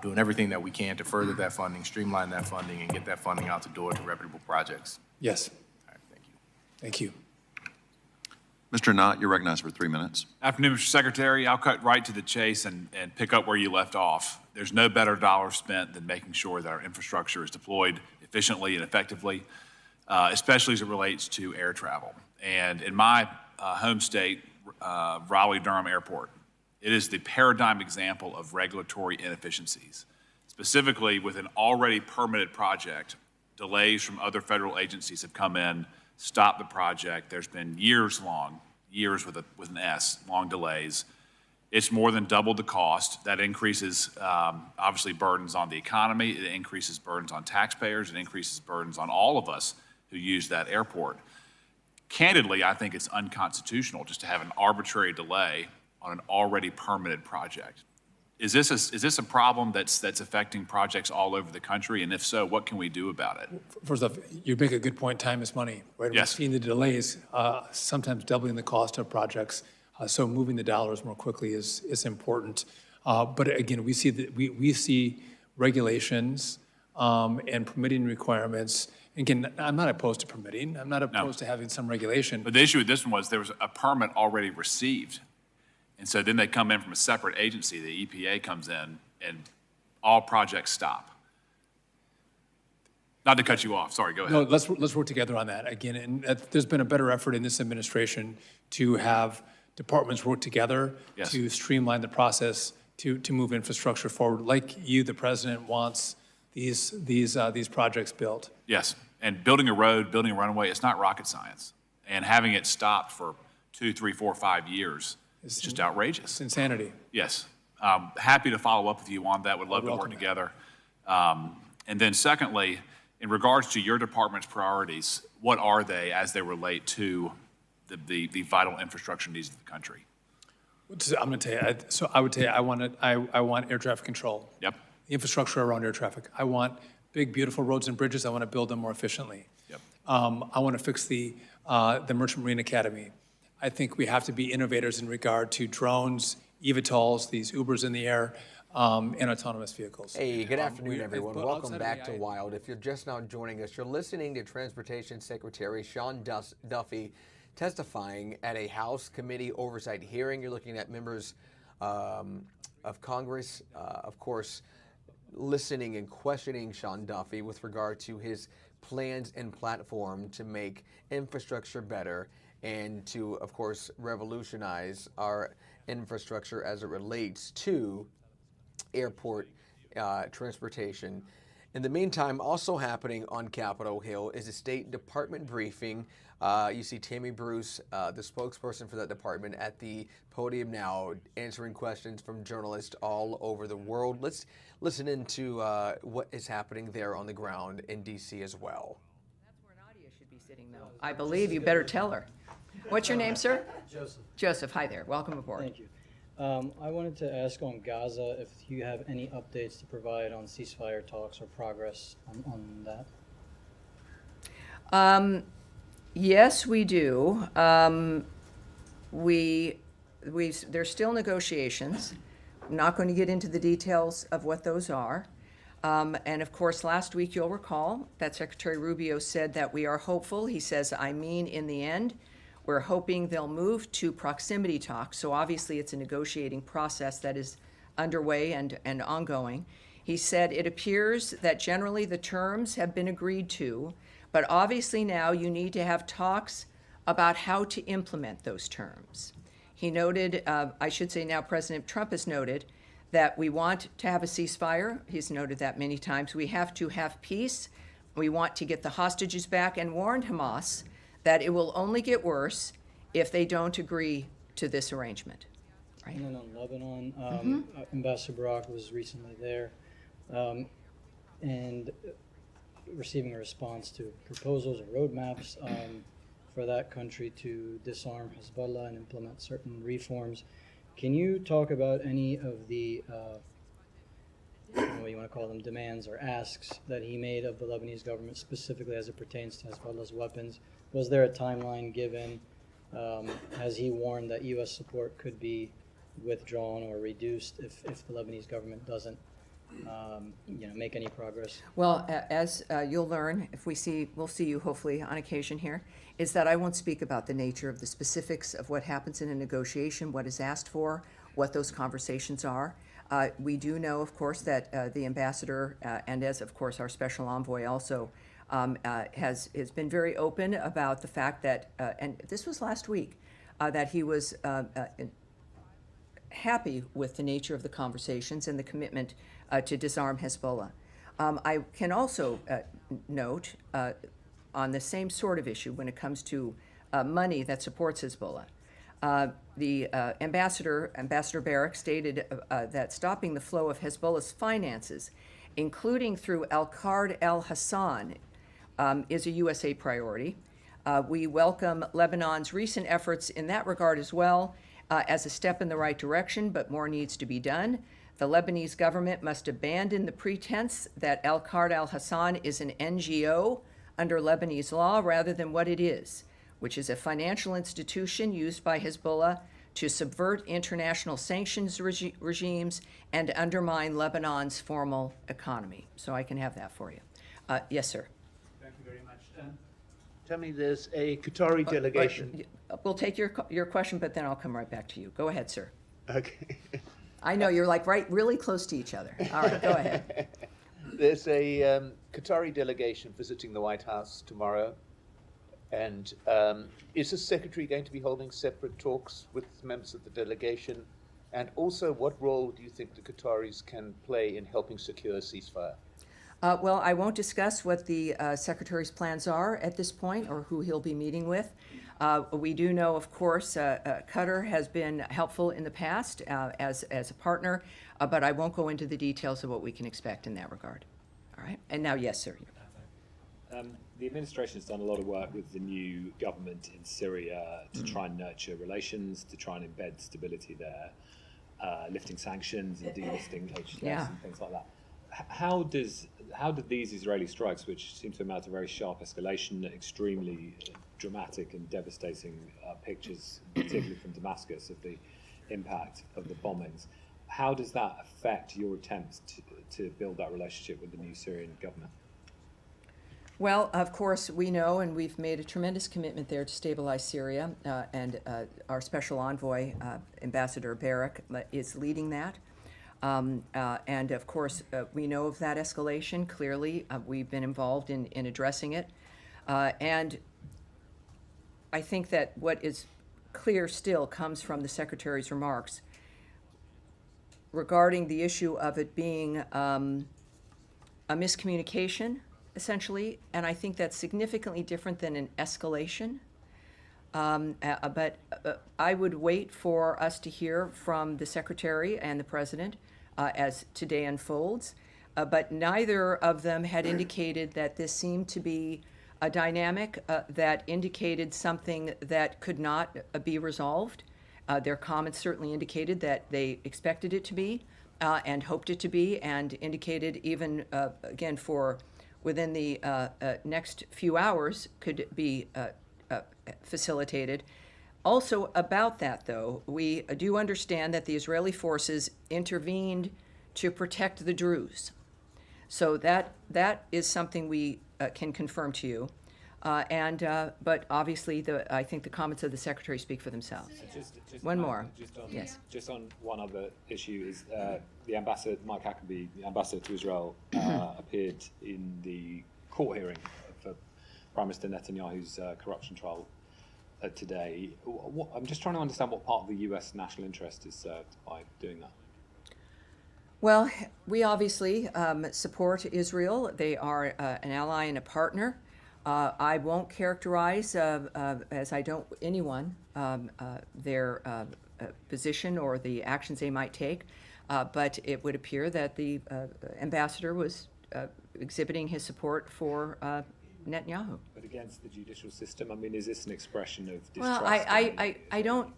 doing everything that we can to further that funding, streamline that funding, and get that funding out the door to reputable projects. Yes. All right, thank you. Thank you. Mr. Knott, you're recognized for 3 minutes. Afternoon, Mr. Secretary. I'll cut right to the chase and pick up where you left off. There's no better dollar spent than making sure that our infrastructure is deployed efficiently and effectively, especially as it relates to air travel. And in my home state, Raleigh-Durham Airport. It is the paradigm example of regulatory inefficiencies. Specifically, with an already permitted project, delays from other federal agencies have come in, stopped the project. There's been years with an S, long delays. It's more than doubled the cost. That increases, obviously, burdens on the economy. It increases burdens on taxpayers. It increases burdens on all of us who use that airport. Candidly, I think it's unconstitutional just to have an arbitrary delay on an already permitted project. Is this a problem that's affecting projects all over the country? And if so, what can we do about it? First off, you make a good point. Time is money, right? Yes. We've seen the delays, sometimes doubling the cost of projects. So moving the dollars more quickly is important. But again, we see regulations and permitting requirements. Again, I'm not opposed to permitting. I'm not opposed to having some regulation. But the issue with this one was there was a permit already received. And so then they come in from a separate agency, the EPA comes in, and all projects stop. Not to cut you off, sorry, go ahead. No, let's work together on that. Again, and there's been a better effort in this administration to have departments work together to streamline the process to move infrastructure forward, like the president wants these projects built. Yes, and building a road, building a runway, it's not rocket science. And having it stopped for 2, 3, 4, 5 years, it's just outrageous. It's insanity. Yes. Happy to follow up with you on that. Would love to work together. And then secondly, in regards to your department's priorities, what are they as they relate to the vital infrastructure needs of the country? I'm going to tell you, so I would tell you, I want air traffic control. Yep. The infrastructure around air traffic. I want big, beautiful roads and bridges. I want to build them more efficiently. Yep. I want to fix the Merchant Marine Academy. I think we have to be innovators in regard to drones, eVTOLs, these Ubers in the air, and autonomous vehicles. Hey, good afternoon, everyone. Welcome back to Wild. If you're just now joining us, you're listening to Transportation Secretary Sean Duffy testifying at a House Committee Oversight hearing. You're looking at members of Congress, of course, listening and questioning Sean Duffy with regard to his plans and platform to make infrastructure better and to, of course, revolutionize our infrastructure as it relates to airport transportation. In the meantime, also happening on Capitol Hill is a State Department briefing. You see Tammy Bruce, the spokesperson for that department, at the podium now answering questions from journalists all over the world. Let's listen into what is happening there on the ground in D.C. as well. That's where Nadia should be sitting, though. I believe you better tell her. What's your name, sir? Joseph. Joseph, hi there. Welcome aboard. Thank you. I wanted to ask on Gaza if you have any updates to provide on ceasefire talks or progress on that. Yes, we do. There's still negotiations. I'm not going to get into the details of what those are. And of course, last week you'll recall that Secretary Rubio said that we are hopeful. He says, I mean, in the end, we're hoping they'll move to proximity talks. So obviously it's a negotiating process that is underway and ongoing. He said it appears that generally the terms have been agreed to, but obviously now you need to have talks about how to implement those terms. He noted, I should say now President Trump has noted, that we want to have a ceasefire. He's noted that many times. We have to have peace. We want to get the hostages back, and warned Hamas that it will only get worse if they don't agree to this arrangement. Right. And then on Lebanon, Ambassador Barak was recently there and receiving a response to proposals or roadmaps for that country to disarm Hezbollah and implement certain reforms. Can you talk about any of the, I don't know what you want to call them, demands or asks that he made of the Lebanese government, specifically as it pertains to Hezbollah's weapons? Was there a timeline given? Has he warned that U.S. support could be withdrawn or reduced if the Lebanese government doesn't, make any progress? Well, as you'll learn, if we'll see you hopefully on occasion here, is that I won't speak about the nature of the specifics of what happens in a negotiation, what is asked for, what those conversations are. We do know, of course, that the ambassador, and as of course our special envoy also, has been very open about the fact that, and this was last week, that he was happy with the nature of the conversations and the commitment to disarm Hezbollah. I can also note on the same sort of issue when it comes to money that supports Hezbollah. The Ambassador Barak, stated that stopping the flow of Hezbollah's finances, including through Al-Qard al-Hassan, is a USA priority. We welcome Lebanon's recent efforts in that regard as well as a step in the right direction, but more needs to be done. The Lebanese government must abandon the pretense that Al-Qard al-Hassan is an NGO under Lebanese law rather than what it is, which is a financial institution used by Hezbollah to subvert international sanctions regimes and undermine Lebanon's formal economy. So I can have that for you. Yes, sir. Thank you very much. Tell me, there's a Qatari delegation. We'll take your question, but then I'll come right back to you. Go ahead, sir. Okay. I know you're like really close to each other. All right, go ahead. There's a Qatari delegation visiting the White House tomorrow. And is the Secretary going to be holding separate talks with members of the delegation? And also, what role do you think the Qataris can play in helping secure a ceasefire? Well, I won't discuss what the Secretary's plans are at this point or who he'll be meeting with. We do know, of course, Qatar has been helpful in the past as a partner, but I won't go into the details of what we can expect in that regard. All right? And now, yes, sir. The administration has done a lot of work with the new government in Syria to try and nurture relations, to try and embed stability there, lifting sanctions and delisting HTS and things like that. How did these Israeli strikes, which seem to amount to very sharp escalation, extremely dramatic and devastating pictures, particularly from Damascus, of the impact of the bombings, how does that affect your attempts to build that relationship with the new Syrian government? Well, of course, we know, and we've made a tremendous commitment there to stabilize Syria, and our special envoy, Ambassador Barak, is leading that. And of course, we know of that escalation. Clearly, we've been involved in addressing it. And I think that what is clear still comes from the Secretary's remarks regarding the issue of it being a miscommunication, essentially, and I think that's significantly different than an escalation. But I would wait for us to hear from the Secretary and the President as today unfolds. But neither of them had indicated that this seemed to be a dynamic that indicated something that could not be resolved. Their comments certainly indicated that they expected it to be and hoped it to be, and indicated even, again, for within the next few hours could be facilitated. Also about that, though, we do understand that the Israeli forces intervened to protect the Druze. So that is something we can confirm to you. But obviously, I think the comments of the Secretary speak for themselves. One more. Yes. Just on one other issue is the ambassador, Mike Huckabee, the ambassador to Israel, appeared in the court hearing for Prime Minister Netanyahu's corruption trial today. I'm just trying to understand what part of the U.S. national interest is served by doing that. Well, we obviously support Israel. They are an ally and a partner. I won't characterize, as I don't anyone, their position or the actions they might take, but it would appear that the ambassador was exhibiting his support for Netanyahu. But against the judicial system, I mean, is this an expression of distrust? Well, I don't.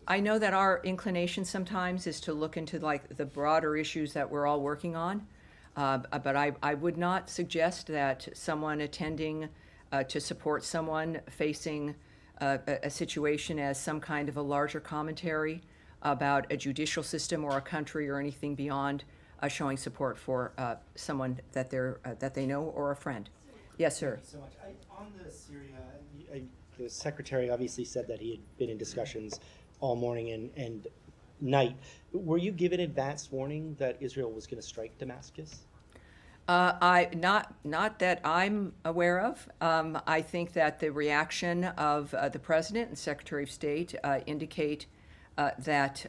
I know that our inclination sometimes is to look into like the broader issues that we're all working on, but I would not suggest that someone attending to support someone facing a situation as some kind of a larger commentary about a judicial system or a country or anything beyond showing support for someone that they know or a friend. Yes, sir. Thank you so much. On the Syria, the Secretary obviously said that he had been in discussions all morning and night. Were you given advance warning that Israel was going to strike Damascus? Not that I'm aware of. I think that the reaction of the President and Secretary of State indicate that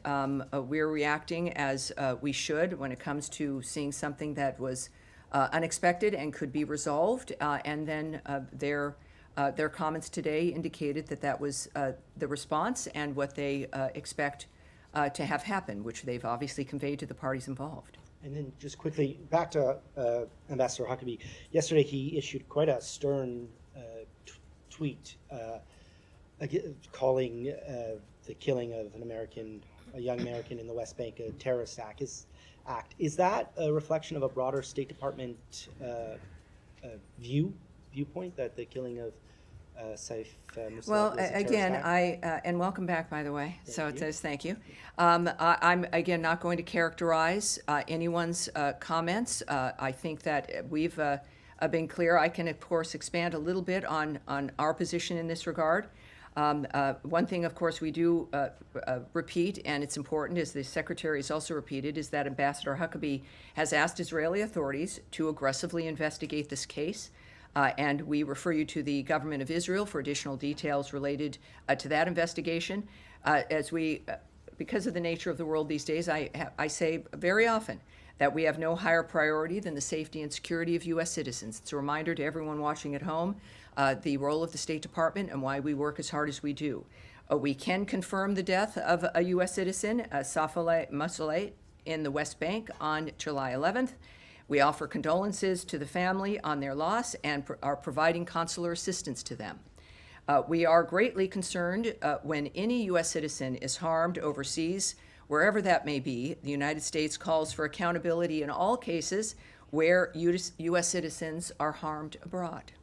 we're reacting as we should when it comes to seeing something that was unexpected and could be resolved. And then their comments today indicated that that was the response and what they expect to have happen, which they've obviously conveyed to the parties involved. And then just quickly, back to Ambassador Huckabee. Yesterday he issued quite a stern tweet calling the killing of a young American in the West Bank a terrorist act. Is that a reflection of a broader State Department viewpoint that the killing of Saif Musab Well, was a terrorist again, act? and welcome back, by the way. It says thank you. I'm, again, not going to characterize anyone's comments. I think that we've been clear. I can, of course, expand a little bit on our position in this regard. One thing, of course, we do repeat, and it's important, as the Secretary has also repeated, is that Ambassador Huckabee has asked Israeli authorities to aggressively investigate this case. And we refer you to the government of Israel for additional details related to that investigation. Because of the nature of the world these days, I say very often that we have no higher priority than the safety and security of U.S. citizens. It's a reminder to everyone watching at home the role of the State Department and why we work as hard as we do. We can confirm the death of a U.S. citizen, Saif Musab, in the West Bank on July 11th. We offer condolences to the family on their loss and are providing consular assistance to them. We are greatly concerned when any U.S. citizen is harmed overseas, wherever that may be. The United States calls for accountability in all cases where U.S. citizens are harmed abroad.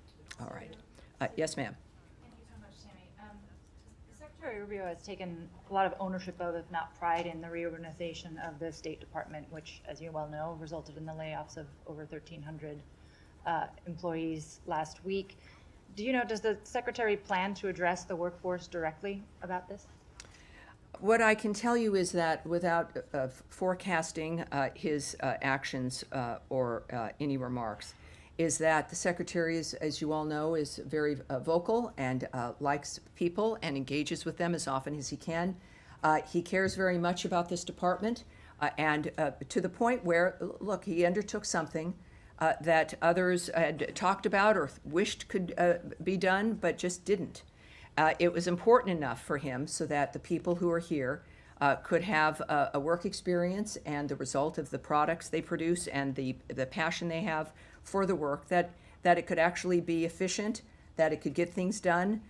All right. Yes, ma'am. Thank you so much, Tammy. Secretary Rubio has taken a lot of ownership of, if not pride in, the reorganization of the State Department, which, as you well know, resulted in the layoffs of over 1,300 employees last week. Does the Secretary plan to address the workforce directly about this? What I can tell you is that without forecasting his actions or any remarks, is that the Secretary, as you all know, is very vocal and likes people and engages with them as often as he can. He cares very much about this department and to the point where, look, he undertook something that others had talked about or wished could be done, but just didn't. It was important enough for him so that the people who are here could have a work experience and the result of the products they produce and the passion they have for the work, that it could actually be efficient, that it could get things done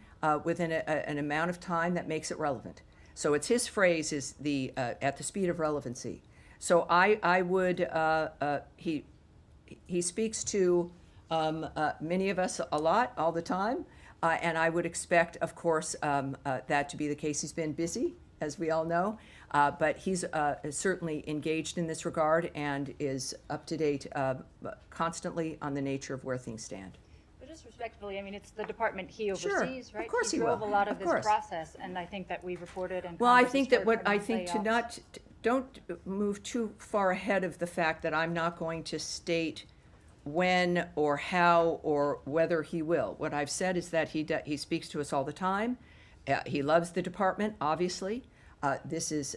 within an amount of time that makes it relevant. So it's his phrase is at the speed of relevancy. So I would, he speaks to many of us a lot, all the time, and I would expect, of course, that to be the case. He's been busy, as we all know, but he's certainly engaged in this regard and is up to date constantly on the nature of where things stand. But just respectfully, I mean, it's the department he oversees, Sure, right? Of course he will. drove a lot of Of this course. process, and I think that we've reported and Well, I Congress think has that what heard I from think to layoffs. not don't move too far ahead of the fact that I'm not going to state when or how or whether he will. What I've said is that he speaks to us all the time. He loves the department, obviously. This is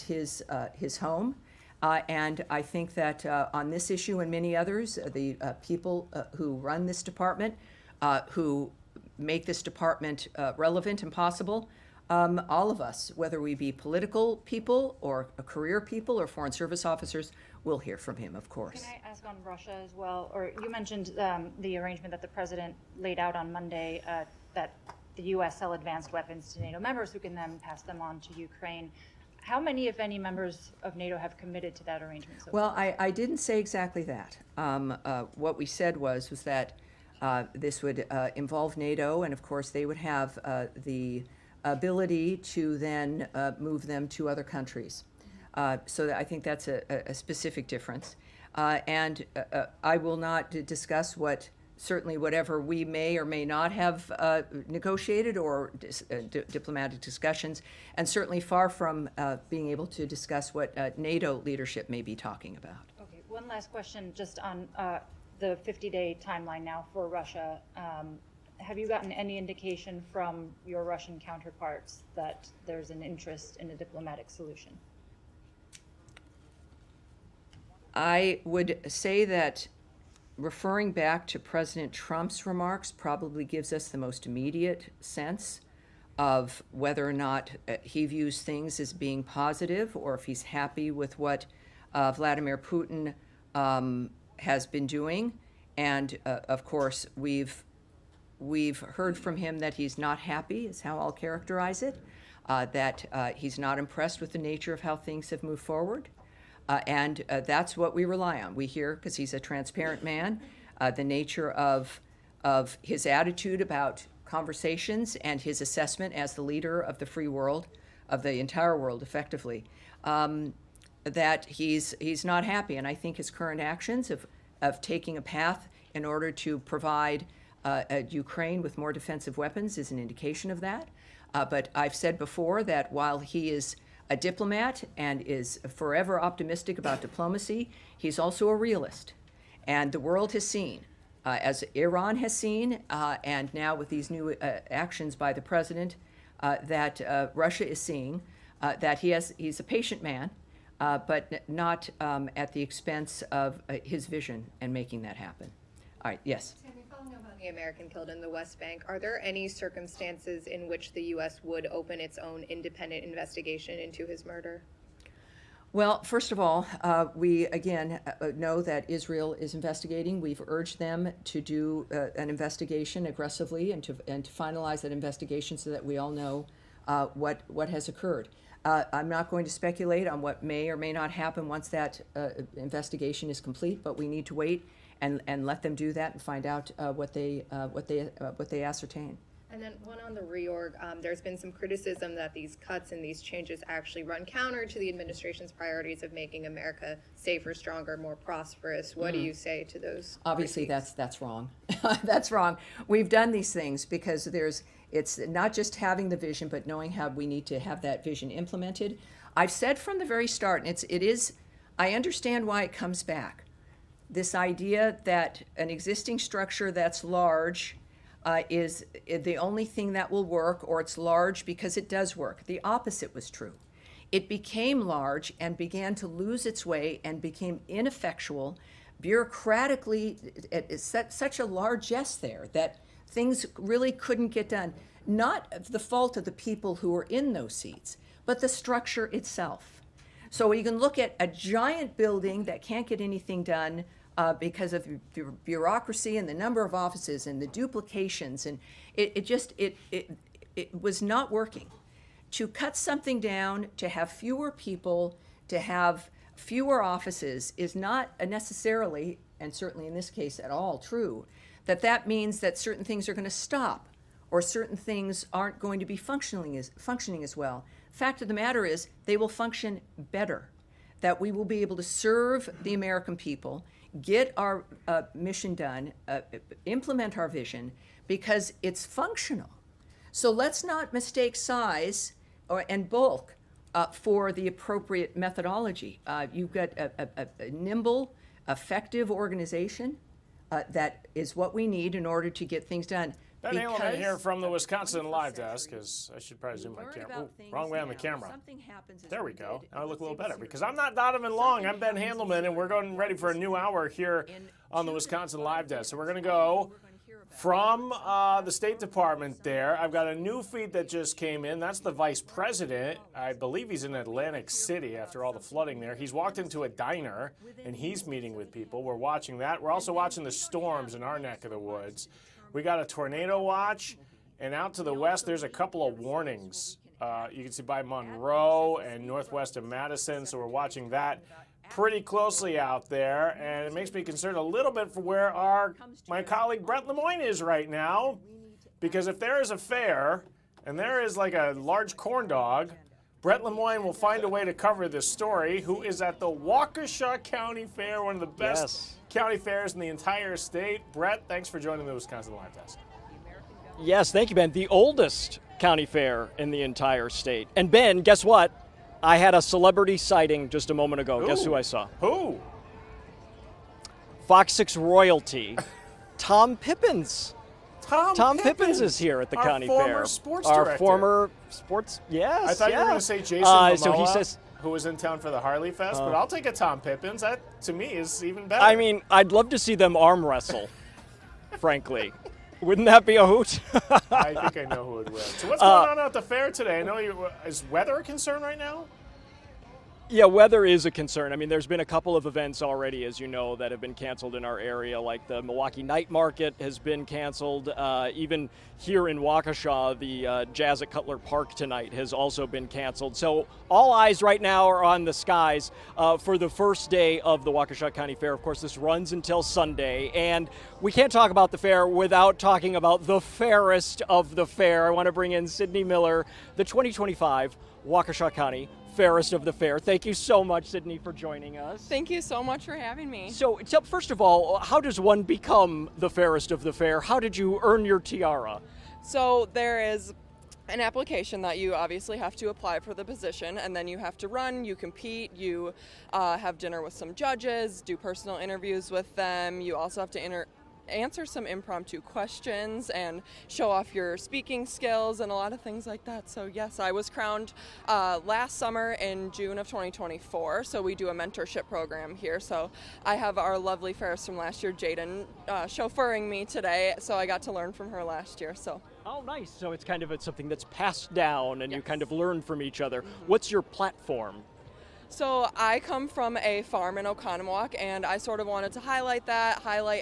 his home, and I think that on this issue and many others, the people who run this department, who make this department relevant and possible, all of us, whether we be political people or career people or foreign service officers, will hear from him, of course. Can I ask on Russia as well? Or you mentioned the arrangement that the president laid out on Monday that the U.S. sell advanced weapons to NATO members who can then pass them on to Ukraine. How many, if any, members of NATO have committed to that arrangement so Well, far? I didn't say exactly that. What we said was that this would involve NATO, and of course they would have the ability to then move them to other countries. So I think that's a specific difference. And I will not discuss certainly whatever we may or may not have negotiated or diplomatic discussions, and certainly far from being able to discuss what NATO leadership may be talking about. Okay, one one last question just on the 50-day timeline now for Russia. Have you gotten any indication from your Russian counterparts that there's an interest in a diplomatic solution? I would say that referring back to President Trump's remarks probably gives us the most immediate sense of whether or not he views things as being positive, or if he's happy with what Vladimir Putin has been doing. And of course, we've heard from him that he's not happy, is how I'll characterize it, that he's not impressed with the nature of how things have moved forward. And that's what we rely on. We hear, because he's a transparent man, the nature of his attitude about conversations and his assessment as the leader of the free world, of the entire world effectively, that he's not happy. And I think his current actions of taking a path in order to provide Ukraine with more defensive weapons is an indication of that. But I've said before that while he is a diplomat and is forever optimistic about diplomacy, he's also a realist. And the world has seen, as Iran has seen, and now with these new actions by the president, that Russia is seeing that he's a patient man, but not at the expense of his vision and making that happen. All right, yes? Following up on the American killed in the West Bank, are there any circumstances in which the U.S. would open its own independent investigation into his murder? Well, first of all, we again know that Israel is investigating. We've urged them to do an investigation aggressively and to finalize that investigation so that we all know what has occurred. I'm not going to speculate on what may or may not happen once that investigation is complete, but we need to wait and let them do that and find out what they ascertain. And then one on the reorg, there's been some criticism that these cuts and these changes actually run counter to the administration's priorities of making America safer, stronger, more prosperous. What do you say to those? Obviously, that's wrong. That's wrong. We've done these things because it's not just having the vision, but knowing how we need to have that vision implemented. I've said from the very start, and it is, I understand why it comes back. This idea that an existing structure that's large is the only thing that will work, or it's large because it does work. The opposite was true. It became large and began to lose its way and became ineffectual. Bureaucratically, it's such a largesse there that things really couldn't get done. Not the fault of the people who were in those seats, but the structure itself. So you can look at a giant building that can't get anything done because of the bureaucracy and the number of offices and the duplications, and it was not working. To cut something down, to have fewer people, to have fewer offices is not necessarily, and certainly in this case at all, true. That means that certain things are going to stop, or certain things aren't going to be functioning as well. Fact of the matter is, they will function better. That we will be able to serve the American people, get our mission done, implement our vision, because it's functional. So let's not mistake size and bulk for the appropriate methodology. You've got a nimble, effective organization that is what we need in order to get things done. Ben Haleman here from the Wisconsin Live Desk, because I should probably zoom my camera. Wrong way on the camera. There we go. Now I look a little better, because I'm not Donovan Long. I'm Ben Handelman, and we're going ready for a new hour here on the Wisconsin Live Desk. So we're going to go from the State Department there. I've got a new feed that just came in. That's the Vice President. I believe he's in Atlantic City after all the flooding there. He's walked into a diner, and he's meeting with people. We're watching that. We're also watching the storms in our neck of the woods. We got a tornado watch, and out to the west, there's a couple of warnings. You can see by Monroe and northwest of Madison, so we're watching that pretty closely out there, and it makes me concerned a little bit for where my colleague Brett Lemoyne is right now, because if there is a fair, and there is like a large corn dog, Brett Lemoyne will find a way to cover this story, who is at the Waukesha County Fair, one of the best county fairs in the entire state. Brett, thanks for joining the Wisconsin Live Desk. Yes, thank you, Ben. The oldest county fair in the entire state. And Ben, guess what? I had a celebrity sighting just a moment ago. Guess who I saw? Who? Fox 6 royalty, Tom Pippins. Tom Pippins is here at the county fair. Our former sports Our director. former sports, yes. I thought you were going to say Jason Momoa, so he says, who was in town for the Harley Fest, but I'll take a Tom Pippins. That, to me, is even better. I mean, I'd love to see them arm wrestle, frankly. Wouldn't that be a hoot? I think I know who would win. So what's going on at the fair today? I know is weather a concern right now? Yeah, weather is a concern. I mean, there's been a couple of events already, as you know, that have been canceled in our area, like the Milwaukee Night Market has been canceled. Even here in Waukesha, the Jazz at Cutler Park tonight has also been canceled. So all eyes right now are on the skies for the first day of the Waukesha County Fair. Of course, this runs until Sunday, and we can't talk about the fair without talking about the fairest of the fair. I want to bring in Sydney Miller, the 2025 Waukesha County Fairest of the Fair. Thank you so much, Sydney, for joining us. Thank you so much for having me. So first of all, how does one become the fairest of the fair? How did you earn your tiara? So there is an application that you obviously have to apply for the position, and then you have to run, you compete, you have dinner with some judges, do personal interviews with them. You also have to answer some impromptu questions and show off your speaking skills and a lot of things like that. So yes, I was crowned last summer in June of 2024. So we do a mentorship program here. So I have our lovely fairist from last year, Jaden, chauffeuring me today. So I got to learn from her last year. So. Oh, nice. So it's kind of something that's passed down and you kind of learn from each other. What's your platform? So I come from a farm in Oconomowoc, and I sort of wanted to highlight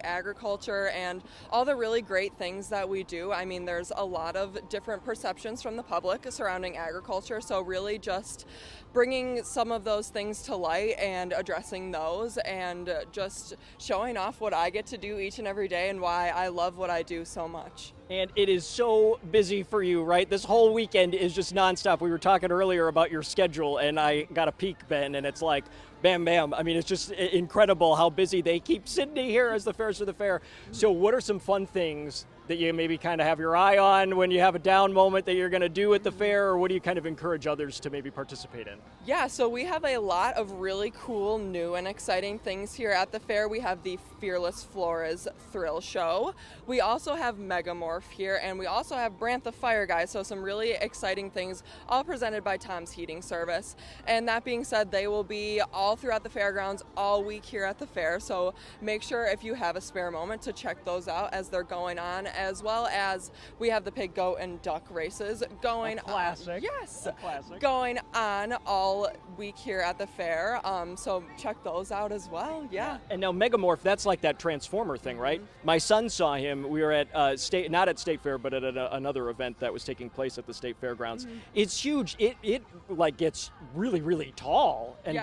agriculture and all the really great things that we do. I mean, there's a lot of different perceptions from the public surrounding agriculture, so really just bringing some of those things to light and addressing those and just showing off what I get to do each and every day and why I love what I do so much. And it is so busy for you, right? This whole weekend is just nonstop. We were talking earlier about your schedule, and I got a peek, Ben, and it's like, bam, bam. I mean, it's just incredible how busy they keep Sydney here as the fairest of the fair. So what are some fun things that you maybe kind of have your eye on when you have a down moment that you're going to do at the fair, or what do you kind of encourage others to maybe participate in? Yeah, so we have a lot of really cool, new, and exciting things here at the fair. We have the Fearless Flores Thrill Show. We also have Megamorph here, and we also have Brant the Fire Guy, so some really exciting things, all presented by Tom's Heating Service. And that being said, they will be all throughout the fairgrounds all week here at the fair, so make sure if you have a spare moment to check those out as they're going on, as well as we have the pig, goat, and duck races going on. Yes, going on all week here at the fair. So check those out as well. Yeah. And now Megamorph, that's like that Transformer thing, right? My son saw him. We were at not at State Fair, but at another event that was taking place at the State Fairgrounds. It's huge. It like gets really, really tall and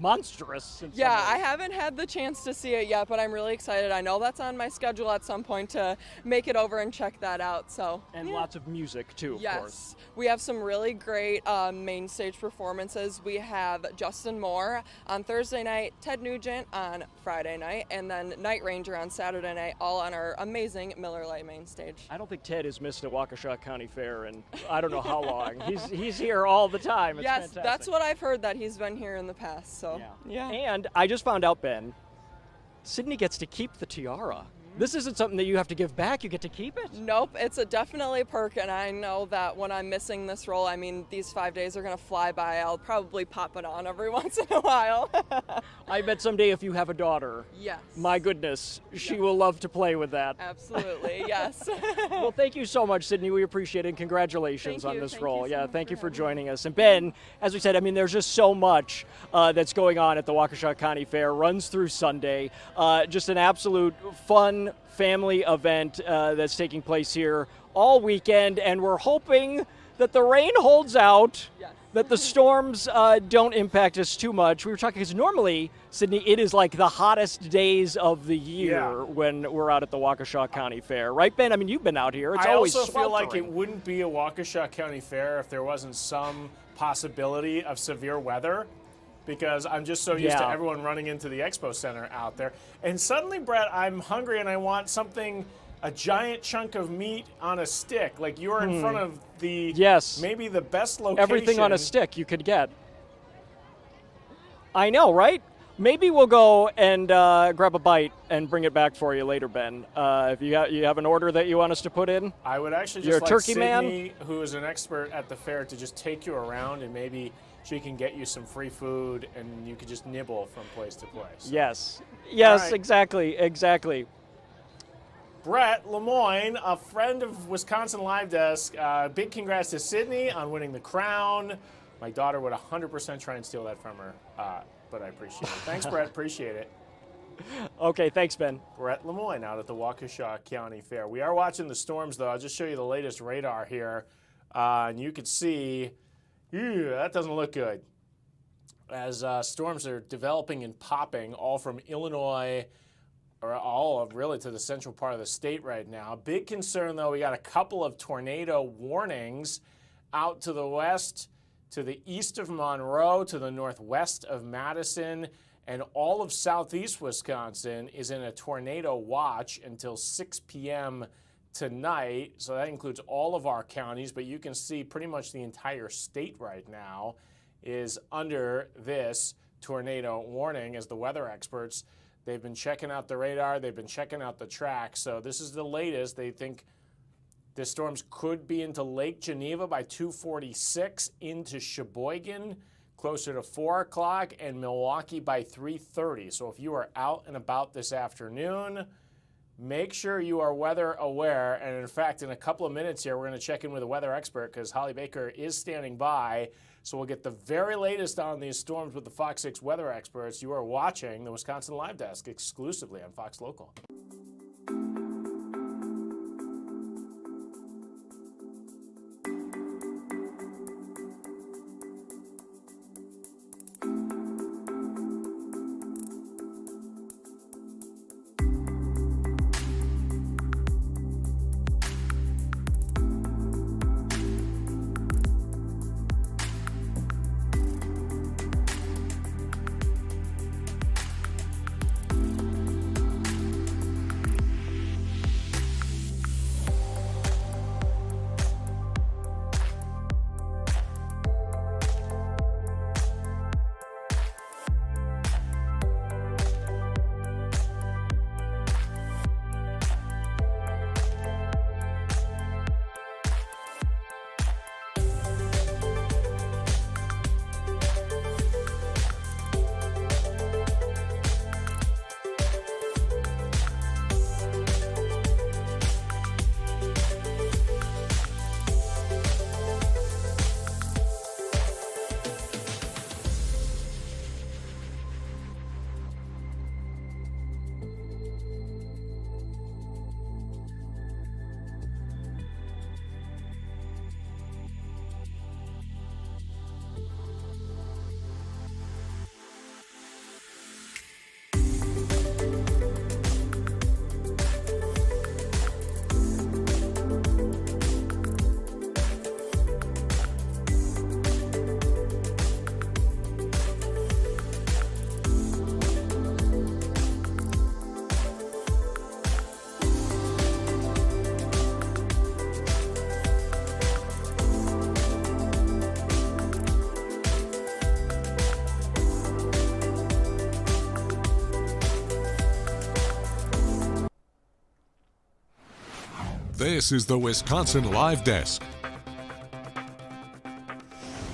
monstrous. Yeah, I haven't had the chance to see it yet, but I'm really excited. I know that's on my schedule at some point to make it over and check that out. So and lots of music too, of course. We have some really great main stage performances. We have Justin Moore on Thursday night, Ted Nugent on Friday night, and then Night Ranger on Saturday night, all on our amazing Miller Lite main stage. I don't think Ted has missed a Waukesha County Fair in I don't know how long. He's here all the time. It's fantastic. That's what I've heard, that he's been here in the past. So yeah. And I just found out, Ben, Sydney gets to keep the tiara. This isn't something that you have to give back. You get to keep it. Nope, it's definitely a perk, and I know that when I'm missing this role, I mean, these 5 days are going to fly by. I'll probably pop it on every once in a while. I bet someday if you have a daughter, my goodness, she will love to play with that. Absolutely, yes. Well, thank you so much, Sydney. We appreciate it, and congratulations on this role. Thank you for joining us. And Ben, as we said, I mean, there's just so much that's going on at the Waukesha County Fair. Runs through Sunday. Just an absolute fun family event that's taking place here all weekend, and we're hoping that the rain holds out, that the storms don't impact us too much. We were talking, because normally, Sydney, it is like the hottest days of the year when we're out at the Waukesha County Fair. Right, Ben? I mean, you've been out here. It's always also feel like sweltering. it wouldn't be a Waukesha County Fair if there wasn't some possibility of severe weather, because I'm just so used to everyone running into the Expo Center out there. And suddenly, Brett, I'm hungry and I want something, a giant chunk of meat on a stick. Like you're in front of the, maybe the best location. Everything on a stick you could get. I know, right? Maybe we'll go and grab a bite and bring it back for you later, Ben. If you have an order that you want us to put in. I would actually You're just a like turkey Sydney, who is an expert at the fair, to just take you around and maybe she can get you some free food and you could just nibble from place to place. Yes, right. exactly. Brett Lemoyne, a friend of Wisconsin Live Desk, big congrats to Sydney on winning the crown. My daughter would 100% try and steal that from her, but I appreciate it. Thanks, Brett. Appreciate it. Okay, thanks, Ben. Brett Lemoyne out at the Waukesha County Fair. We are watching the storms, though. I'll just show you the latest radar here, and you can see, that doesn't look good. As storms are developing and popping all from Illinois, or all of really to the central part of the state right now. Big concern, though, we got a couple of tornado warnings out to the west, to the east of Monroe, to the northwest of Madison, and all of southeast Wisconsin is in a tornado watch until 6 p.m. tonight. So that includes all of our counties, but you can see pretty much the entire state right now is under this tornado warning as the weather experts, they've been checking out the radar, they've been checking out the track. So this is the latest. They think the storms could be into Lake Geneva by 2:46, into Sheboygan closer to 4 o'clock, and Milwaukee by 3:30. So if you are out and about this afternoon, make sure you are weather aware. And in fact, in a couple of minutes here, we're going to check in with a weather expert because Holly Baker is standing by. So we'll get the very latest on these storms with the Fox 6 weather experts. You are watching the Wisconsin Live Desk exclusively on Fox Local. This is the Wisconsin Live Desk.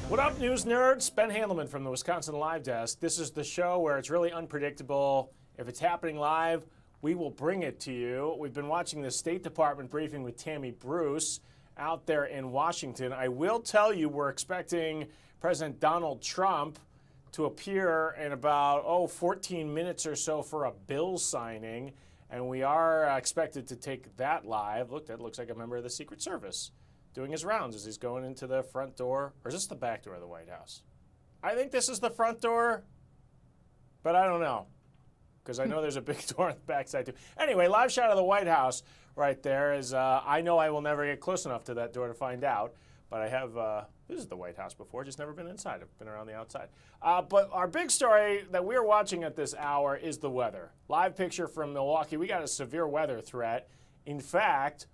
What up, news nerds? Ben Handelman from the Wisconsin Live Desk. This is the show where it's really unpredictable. If it's happening live, we will bring it to you. We've been watching the State Department briefing with Tammy Bruce out there in Washington. I will tell you we're expecting President Donald Trump to appear in about 14 minutes or so for a bill signing, and we are expected to take that live. Look, that looks like a member of the Secret Service doing his rounds as he's going into the front door. Or is this the back door of the White House? I think this is the front door, but I don't know, because I know there's a big door on the backside too. Anyway, live shot of the White House right there is, I know I will never get close enough to that door to find out, but I have, this is the White House before, just never been inside. I've been around the outside. But our big story that we're watching at this hour is the weather. Live picture from Milwaukee. We got a severe weather threat. In fact,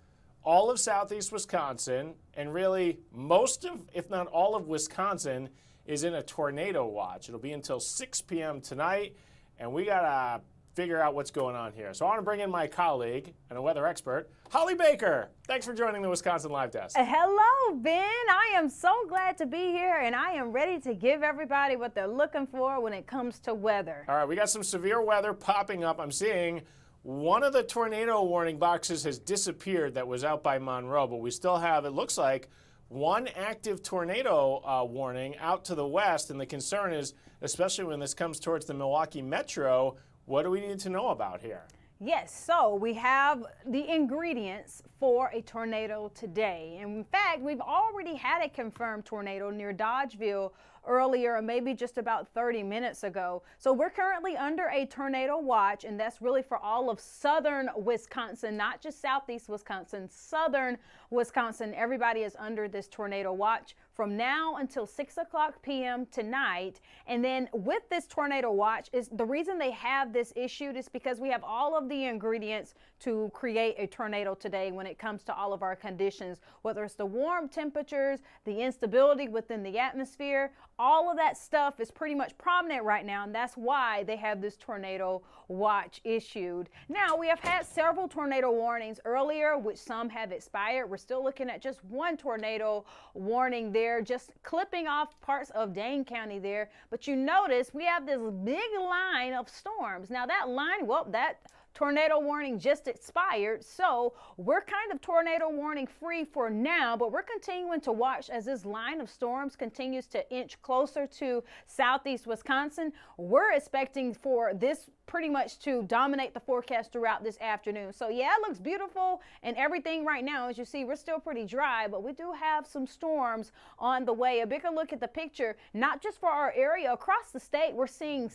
all of southeast Wisconsin, and really most of, if not all of Wisconsin, is in a tornado watch. It'll be until 6 p.m. tonight, and we got to figure out what's going on here. So I want to bring in my colleague and a weather expert, Holly Baker. Thanks for joining the Wisconsin Live Desk. Hello, Ben. I am so glad to be here, and I am ready to give everybody what they're looking for when it comes to weather. All right, we got some severe weather popping up. I'm seeing one of the tornado warning boxes has disappeared that was out by Monroe, but we still have, it looks like, one active tornado warning out to the west, and the concern is, especially when this comes towards the Milwaukee metro, what do we need to know about here? Yes, so we have the ingredients for a tornado today. And in fact, we've already had a confirmed tornado near Dodgeville earlier, maybe just about 30 minutes ago. So we're currently under a tornado watch, and that's really for all of southern Wisconsin, not just southeast Wisconsin, southern Wisconsin. Everybody is under this tornado watch from now until 6 o'clock p.m. tonight. And then with this tornado watch, is the reason they have this issued is because we have all of the ingredients to create a tornado today when it comes to all of our conditions, whether it's the warm temperatures, the instability within the atmosphere, all of that stuff is pretty much prominent right now, and that's why they have this tornado watch issued. Now, we have had several tornado warnings earlier, which some have expired. We're still looking at just one tornado warning there, just clipping off parts of Dane County there. But you notice we have this big line of storms. Now, that line, well, that tornado warning just expired, so we're kind of tornado warning free for now, but we're continuing to watch as this line of storms continues to inch closer to southeast Wisconsin. We're expecting for this pretty much to dominate the forecast throughout this afternoon. So yeah, it looks beautiful and everything right now. As you see, we're still pretty dry, but we do have some storms on the way. A bigger look at the picture, not just for our area, across the state, we're seeing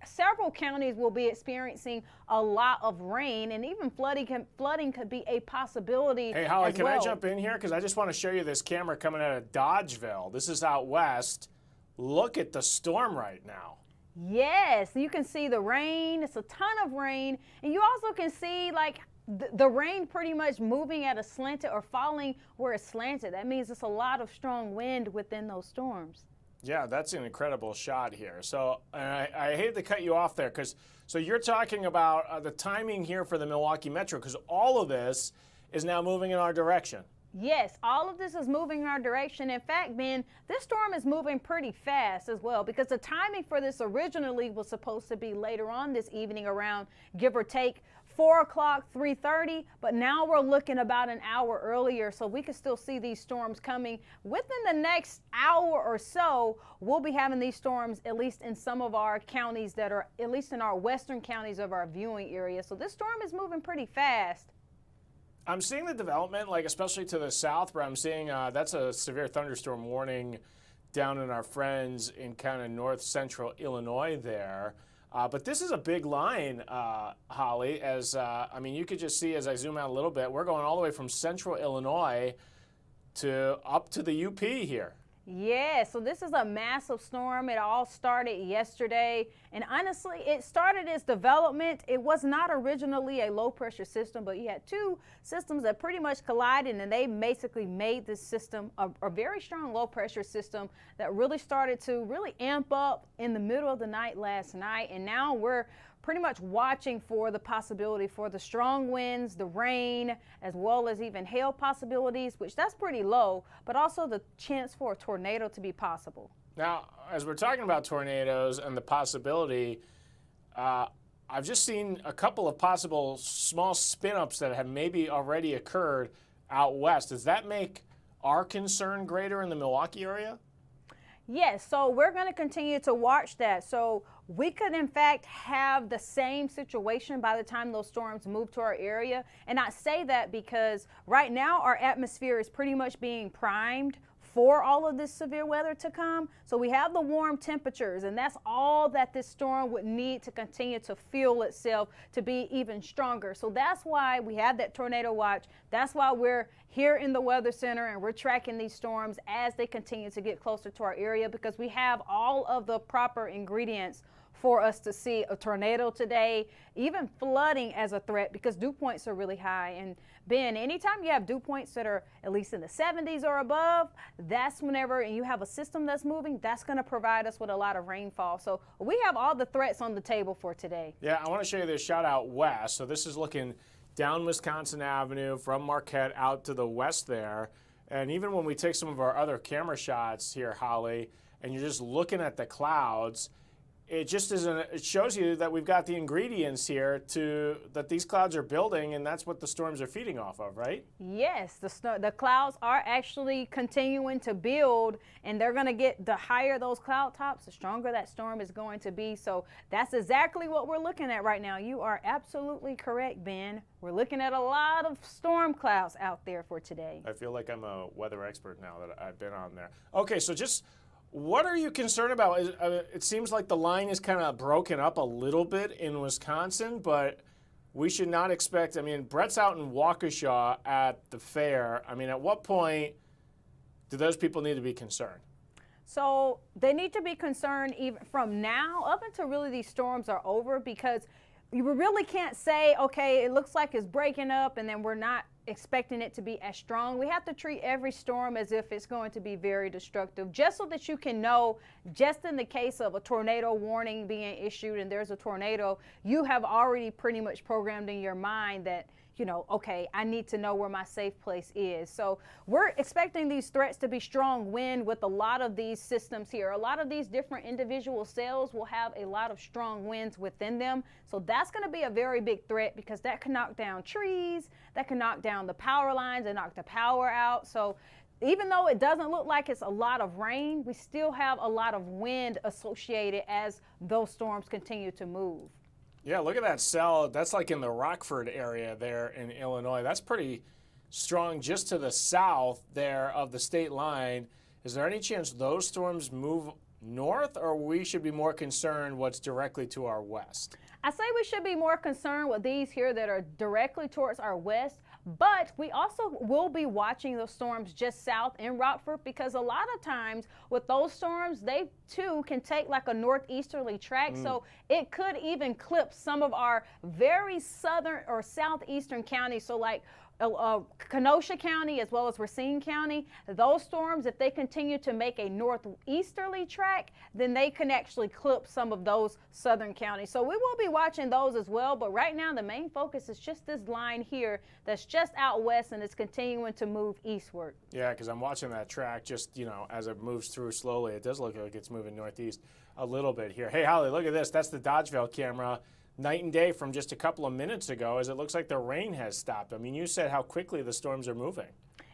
several counties will be experiencing a lot of rain, and even flooding could be a possibility. Hey, Holly, can well. I jump in here? Because I just want to show you this camera coming out of Dodgeville. This is out west. Look at the storm right now. Yes, you can see the rain. It's a ton of rain, and you also can see like the rain pretty much moving at a slanted or falling where it's slanted. That means it's a lot of strong wind within those storms. Yeah, that's an incredible shot here. So I hate to cut you off there, so you're talking about the timing here for the Milwaukee Metro, because all of this is now moving in our direction. Yes, all of this is moving in our direction. In fact, Ben, this storm is moving pretty fast as well, because the timing for this originally was supposed to be later on this evening around, give or take, 4 o'clock, 3:30, but now we're looking about an hour earlier, so we can still see these storms coming. Within the next hour or so, we'll be having these storms at least in some of our counties that are, at least in our western counties of our viewing area. So this storm is moving pretty fast. I'm seeing the development, like especially to the south, where I'm seeing that's a severe thunderstorm warning down in our friends in kind of north central Illinois there. But this is a big line, Holly, as I mean, you could just see as I zoom out a little bit, we're going all the way from central Illinois to up to the UP here. Yeah, so this is a massive storm. It all started yesterday, and honestly, it started its development. It was not originally a low-pressure system, but you had two systems that pretty much collided, and they basically made this system a very strong low-pressure system that really started to really amp up in the middle of the night last night, and now we're pretty much watching for the possibility for the strong winds, the rain, as well as even hail possibilities, which that's pretty low, but also the chance for a tornado to be possible. Now, as we're talking about tornadoes and the possibility, I've just seen a couple of possible small spin-ups that have maybe already occurred out west. Does that make our concern greater in the Milwaukee area? Yes, so we're going to continue to watch that. So we could, in fact, have the same situation by the time those storms move to our area. And I say that because right now our atmosphere is pretty much being primed for all of this severe weather to come. So we have the warm temperatures, and that's all that this storm would need to continue to fuel itself to be even stronger. So that's why we have that tornado watch. That's why we're here in the Weather Center, and we're tracking these storms as they continue to get closer to our area, because we have all of the proper ingredients for us to see a tornado today, even flooding as a threat because dew points are really high. And Ben, anytime you have dew points that are at least in the 70s or above, that's whenever, and you have a system that's moving, that's going to provide us with a lot of rainfall. So we have all the threats on the table for today. Yeah, I want to show you this shot out west. So this is looking down Wisconsin Avenue from Marquette out to the west there. And even when we take some of our other camera shots here, Holly, and you're just looking at the clouds, it just isn't. It shows you that we've got the ingredients here that these clouds are building, and that's what the storms are feeding off of, right? Yes, the clouds are actually continuing to build, and they're going to get, the higher those cloud tops, the stronger that storm is going to be. So that's exactly what we're looking at right now. You are absolutely correct, Ben. We're looking at a lot of storm clouds out there for today. I feel like I'm a weather expert now that I've been on there. Okay, so just what are you concerned about? It seems like the line is kind of broken up a little bit in Wisconsin, but we should not expect, I mean, Brett's out in Waukesha at the fair. I mean, at what point do those people need to be concerned? So they need to be concerned even from now up until really these storms are over, because you really can't say, okay, it looks like it's breaking up and then we're not expecting it to be as strong. We have to treat every storm as if it's going to be very destructive, just so that you can know, just in the case of a tornado warning being issued and there's a tornado, you have already pretty much programmed in your mind that, you know, okay, I need to know where my safe place is. So we're expecting these threats to be strong wind with a lot of these systems here. A lot of these different individual cells will have a lot of strong winds within them. So that's going to be a very big threat, because that can knock down trees, that can knock down the power lines and knock the power out. So even though it doesn't look like it's a lot of rain, we still have a lot of wind associated as those storms continue to move. Yeah, look at that cell. That's like in the Rockford area there in Illinois. That's pretty strong just to the south there of the state line. Is there any chance those storms move north, or we should be more concerned what's directly to our west? I say we should be more concerned with these here that are directly towards our west, but we also will be watching those storms just south in Rockford, because a lot of times with those storms, they too can take like a northeasterly track. So it could even clip some of our very southern or southeastern counties. So like Kenosha County as well as Racine County, those storms, if they continue to make a northeasterly track, then they can actually clip some of those southern counties. So we will be watching those as well, but right now the main focus is just this line here that's just out west and it's continuing to move eastward. Yeah, because I'm watching that track just, you know, as it moves through slowly. It does look like it's moving northeast a little bit here. Hey, Holly, look at this. That's the Dodgeville camera. Night and day from just a couple of minutes ago, as it looks like the rain has stopped. I mean, you said how quickly the storms are moving.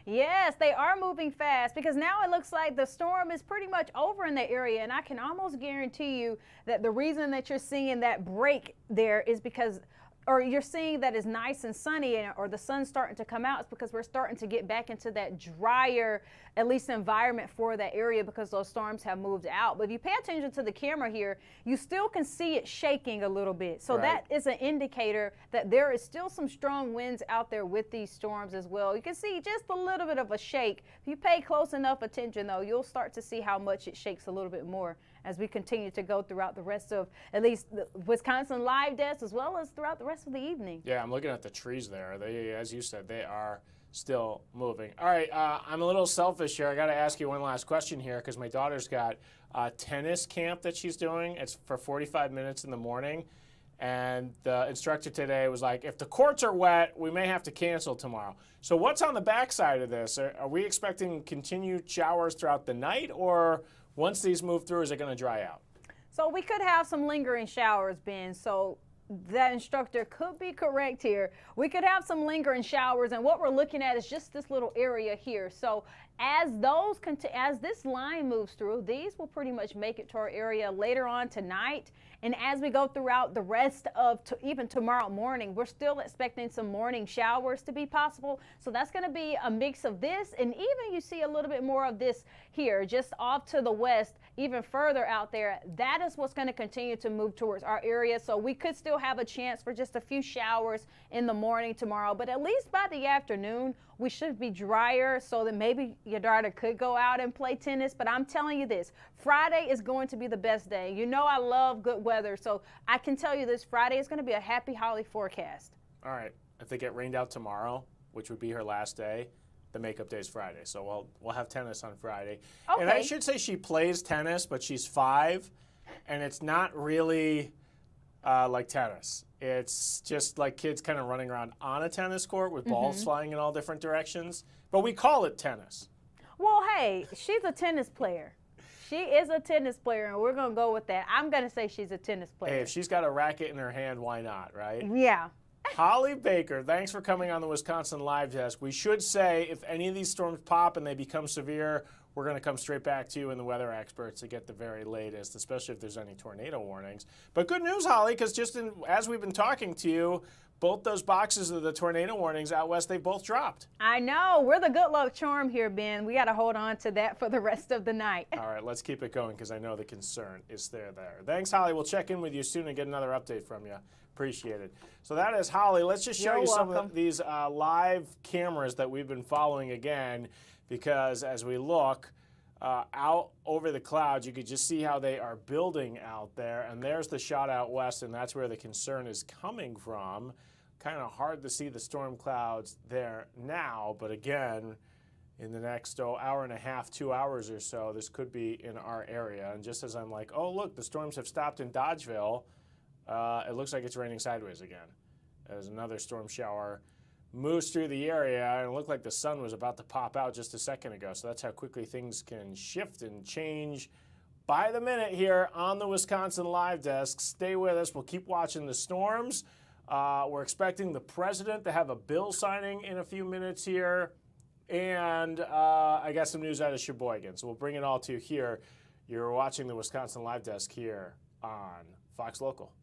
Yes, they are moving fast, because now it looks like the storm is pretty much over in the area, and I can almost guarantee you that the reason that you're seeing that break there is because, or you're seeing that it's nice and sunny, or the sun's starting to come out, it's because we're starting to get back into that drier, at least environment for that area, because those storms have moved out. But if you pay attention to the camera here, you still can see it shaking a little bit. So that is an indicator that there is still some strong winds out there with these storms as well. You can see just a little bit of a shake. If you pay close enough attention, though, you'll start to see how much it shakes a little bit more as we continue to go throughout the rest of at least the Wisconsin Live Desk, as well as throughout the rest of the evening. Yeah, I'm looking at the trees there. They, as you said, they are still moving. All right, I'm a little selfish here. I got to ask you one last question here, because my daughter's got a tennis camp that she's doing. It's for 45 minutes in the morning. And the instructor today was like, if the courts are wet, we may have to cancel tomorrow. So what's on the backside of this? Are we expecting continued showers throughout the night, or once these move through, is it going to dry out? So we could have some lingering showers, Ben. So that instructor could be correct here. We could have some lingering showers, and what we're looking at is just this little area here. So as this line moves through, these will pretty much make it to our area later on tonight. And as we go throughout the rest of even tomorrow morning, we're still expecting some morning showers to be possible. So that's going to be a mix of this, and even you see a little bit more of this here, just off to the west, even further out there. That is what's going to continue to move towards our area. So we could still have a chance for just a few showers in the morning tomorrow, but at least by the afternoon, We should be drier so that maybe your daughter could go out and play tennis. But I'm telling you this, Friday is going to be the best day. You know I love good weather, so I can tell you this, Friday is going to be a happy Holly forecast. All right. If they get rained out tomorrow, which would be her last day, the makeup day is Friday. So we'll have tennis on Friday. Okay. And I should say she plays tennis, but she's 5, and it's not really like tennis. It's just like kids kind of running around on a tennis court with balls flying in all different directions. But we call it tennis. Well, hey, she's a tennis player. She is a tennis player, and we're going to go with that. I'm going to say she's a tennis player. Hey, if she's got a racket in her hand, why not, right? Yeah. Holly Baker, thanks for coming on the Wisconsin Live Desk. We should say if any of these storms pop and they become severe, we're going to come straight back to you and the weather experts to get the very latest, especially if there's any tornado warnings. But good news, Holly, because as we've been talking to you, both those boxes of the tornado warnings out west, they've both dropped. I know. We're the good luck charm here, Ben. We got to hold on to that for the rest of the night. All right, let's keep it going because I know the concern is there. Thanks, Holly. We'll check in with you soon and get another update from you. Appreciate it. So that is Holly. Let's just show you some of these live cameras that we've been following again, because as we look out over the clouds, you could just see how they are building out there. And there's the shot out west, and that's where the concern is coming from. Kind of hard to see the storm clouds there now, but again, in the next hour and a half, 2 hours or so, this could be in our area. And just as I'm like, oh, look, the storms have stopped in Dodgeville, it looks like it's raining sideways again. As another storm shower moves through the area, and it looked like the sun was about to pop out just a second ago. So that's how quickly things can shift and change by the minute here on the Wisconsin Live Desk. Stay with us. We'll keep watching the storms. We're expecting the president to have a bill signing in a few minutes here. And I got some news out of Sheboygan. So we'll bring it all to you here. You're watching the Wisconsin Live Desk here on Fox Local.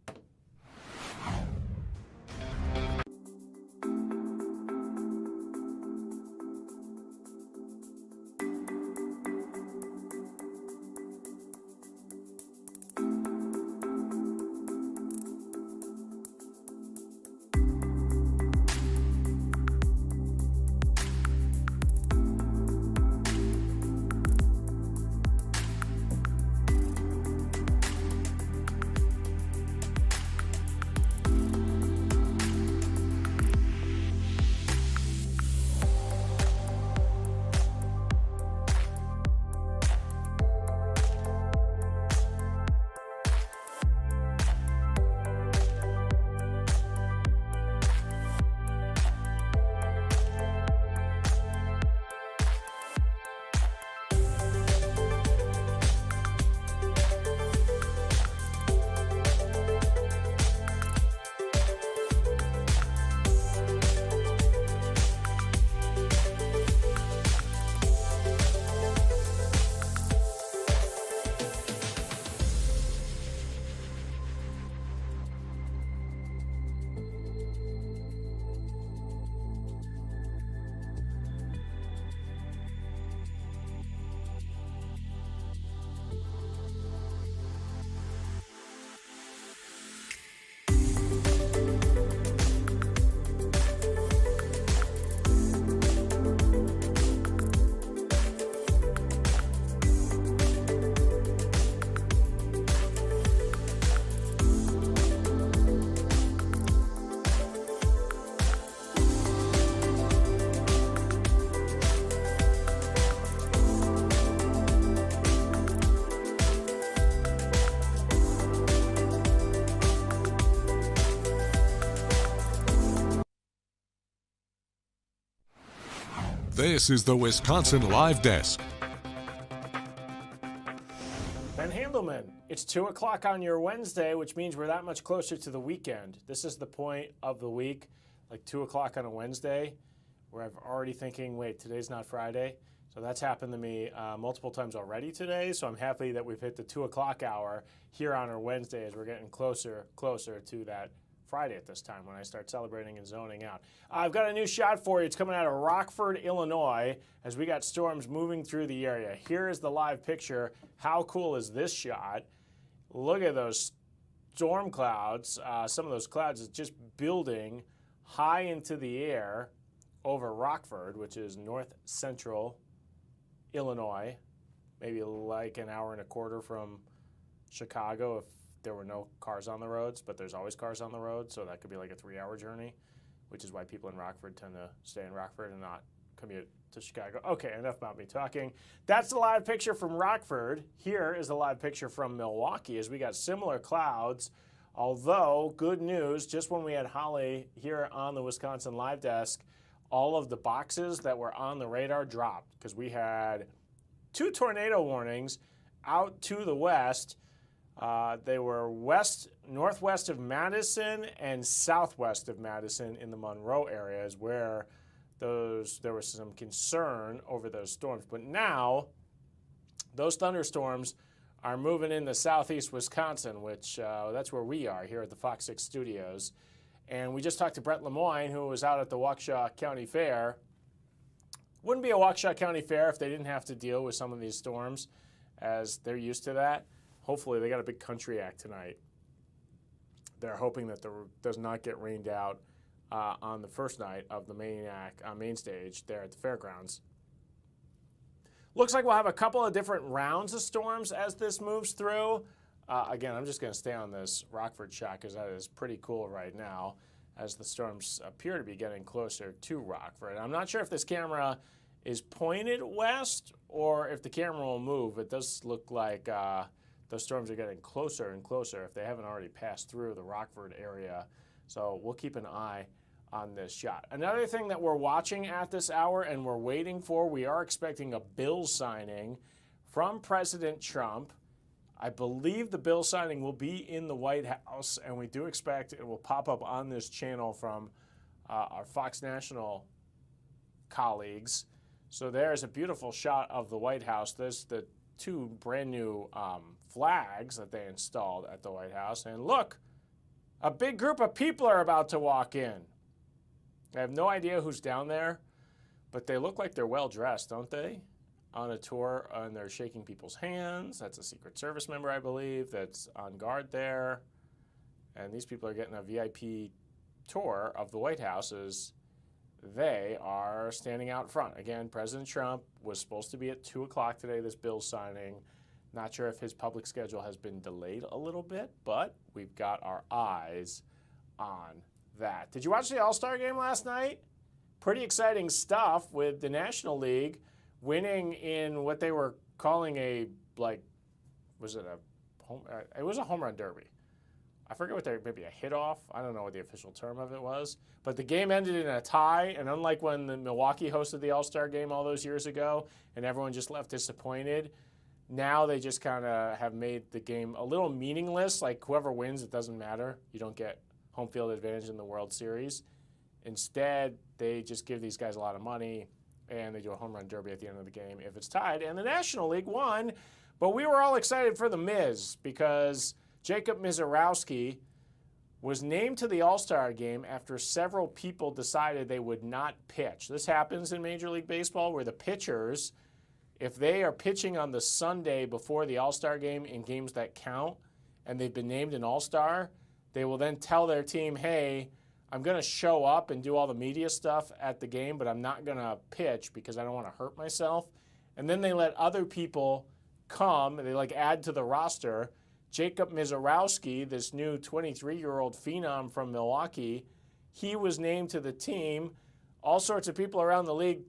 This is the Wisconsin Live Desk. Ben Handelman, it's 2 o'clock on your Wednesday, which means we're that much closer to the weekend. This is the point of the week, like 2 o'clock on a Wednesday, where I'm already thinking, wait, today's not Friday. So that's happened to me multiple times already today. So I'm happy that we've hit the 2 o'clock hour here on our Wednesday as we're getting closer to that Friday at this time when I start celebrating and zoning out. I've got a new shot for you. It's coming out of Rockford, Illinois, as we got storms moving through the area. Here is the live picture. How cool is this shot? Look at those storm clouds. Some of those clouds is just building high into the air over Rockford, which is north central Illinois, maybe like an hour and a quarter from Chicago if there were no cars on the roads, but there's always cars on the road, so that could be like a 3-hour journey, which is why people in Rockford tend to stay in Rockford and not commute to Chicago. Okay, enough about me talking. That's the live picture from Rockford. Here is the live picture from Milwaukee as we got similar clouds, although good news, just when we had Holly here on the Wisconsin Live Desk, all of the boxes that were on the radar dropped because we had 2 tornado warnings out to the west. They were northwest of Madison and southwest of Madison in the Monroe areas where there was some concern over those storms. But now those thunderstorms are moving into southeast Wisconsin, which that's where we are here at the FOX6 studios. And we just talked to Brett Lemoyne, who was out at the Waukesha County Fair. Wouldn't be a Waukesha County Fair if they didn't have to deal with some of these storms, as they're used to that. Hopefully, they got a big country act tonight. They're hoping that there does not get rained out on the first night of the main act, main stage there at the fairgrounds. Looks like we'll have a couple of different rounds of storms as this moves through. Again, I'm just going to stay on this Rockford shot because that is pretty cool right now as the storms appear to be getting closer to Rockford. I'm not sure if this camera is pointed west or if the camera will move. It does look like those storms are getting closer and closer if they haven't already passed through the Rockford area. So we'll keep an eye on this shot. Another thing that we're watching at this hour and we're waiting for, we are expecting a bill signing from President Trump. I believe the bill signing will be in the White House, and we do expect it will pop up on this channel from our Fox National colleagues. So there's a beautiful shot of the White House. There's the 2 brand new flags that they installed at the White House. And look, a big group of people are about to walk in. I have no idea who's down there, but they look like they're well dressed, don't they? On a tour, and they're shaking people's hands. That's a Secret Service member, I believe, that's on guard there. And these people are getting a VIP tour of the White House as they are standing out front. Again, President Trump was supposed to be at 2 o'clock today, this bill signing. Not sure if his public schedule has been delayed a little bit, but we've got our eyes on that. Did you watch the All-Star game last night? Pretty exciting stuff with the National League winning in what they were calling it was a home run derby. I forget what maybe a hit off. I don't know what the official term of it was. But the game ended in a tie, and unlike when the Milwaukee hosted the All-Star game all those years ago and everyone just left disappointed, now they just kind of have made the game a little meaningless. Like whoever wins, it doesn't matter. You don't get home field advantage in the World Series. Instead, they just give these guys a lot of money, and they do a home run derby at the end of the game if it's tied. And the National League won, but we were all excited for the Miz because Jacob Mizorowski was named to the All-Star game after several people decided they would not pitch. This happens in Major League Baseball where the pitchers, if they are pitching on the Sunday before the All-Star game in games that count and they've been named an All-Star, they will then tell their team, hey, I'm going to show up and do all the media stuff at the game, but I'm not going to pitch because I don't want to hurt myself. And then they let other people come, and they add to the roster. Jacob Mizorowski, this new 23-year-old phenom from Milwaukee, he was named to the team. All sorts of people around the league,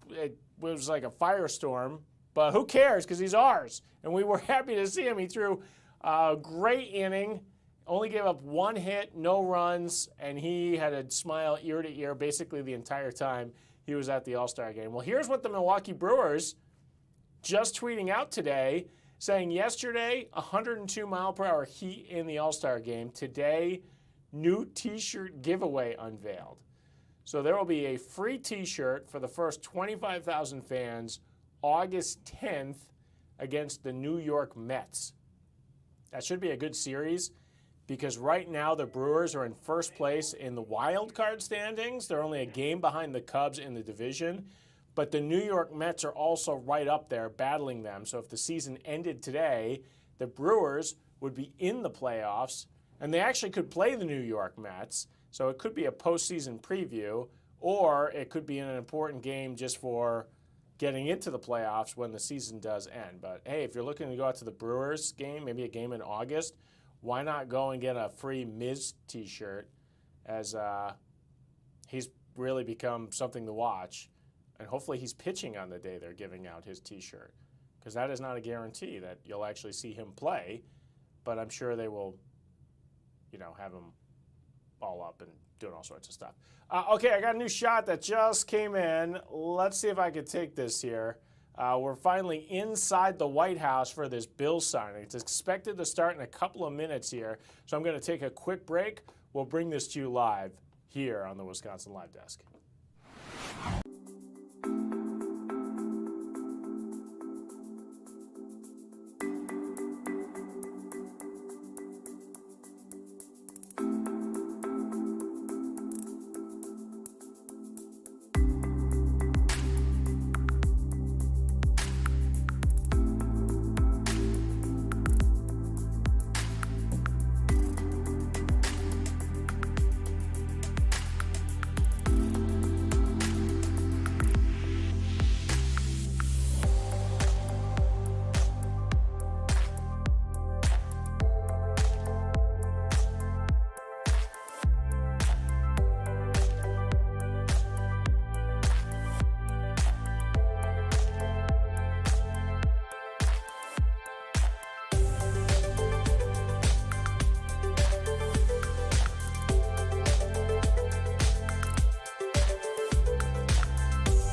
it was like a firestorm, but who cares because he's ours. And we were happy to see him. He threw a great inning. Only gave up 1 hit, no runs, and he had a smile ear to ear basically the entire time he was at the All-Star game. Well, here's what the Milwaukee Brewers just tweeting out today, saying yesterday, 102-mile-per-hour heat in the All-Star game. Today, new T-shirt giveaway unveiled. So there will be a free T-shirt for the first 25,000 fans August 10th against the New York Mets. That should be a good series, because right now the Brewers are in first place in the wild card standings. They're only a game behind the Cubs in the division. But the New York Mets are also right up there battling them. So if the season ended today, the Brewers would be in the playoffs, and they actually could play the New York Mets. So it could be a postseason preview, or it could be an important game just for getting into the playoffs when the season does end. But hey, if you're looking to go out to the Brewers game, maybe a game in August, why not go and get a free Miz t-shirt, as he's really become something to watch. And hopefully he's pitching on the day they're giving out his t-shirt, because that is not a guarantee that you'll actually see him play, but I'm sure they will, have him ball up and doing all sorts of stuff. Okay, I got a new shot that just came in. Let's see if I can take this here. We're finally inside the White House for this bill signing. It's expected to start in a couple of minutes here, so I'm going to take a quick break. We'll bring this to you live here on the Wisconsin Live Desk.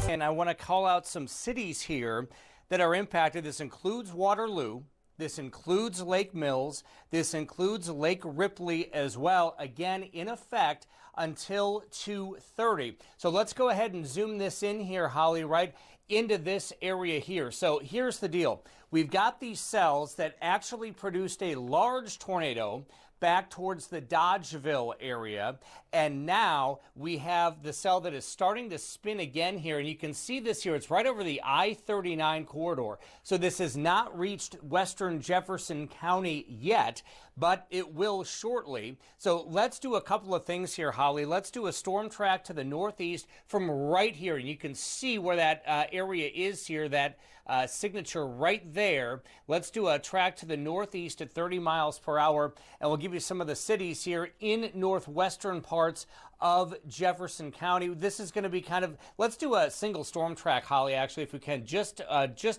And I want to call out some cities here that are impacted. This includes Waterloo. This includes Lake Mills. This includes Lake Ripley as well. Again, in effect until 2:30. So let's go ahead and zoom this in here, Holly, right into this area here. So here's the deal. We've got these cells that actually produced a large tornado back towards the Dodgeville area. And now we have the cell that is starting to spin again here. And you can see this here. It's right over the I-39 corridor. So this has not reached western Jefferson County yet, but it will shortly. So let's do a couple of things here, Holly. Let's do a storm track to the northeast from right here. And you can see where that area is here, that signature right there. Let's do a track to the northeast at 30 miles per hour, and we'll give you some of the cities here in northwestern parts of Jefferson County. This is going to be kind of, let's do a single storm track, Holly, actually, if we can, just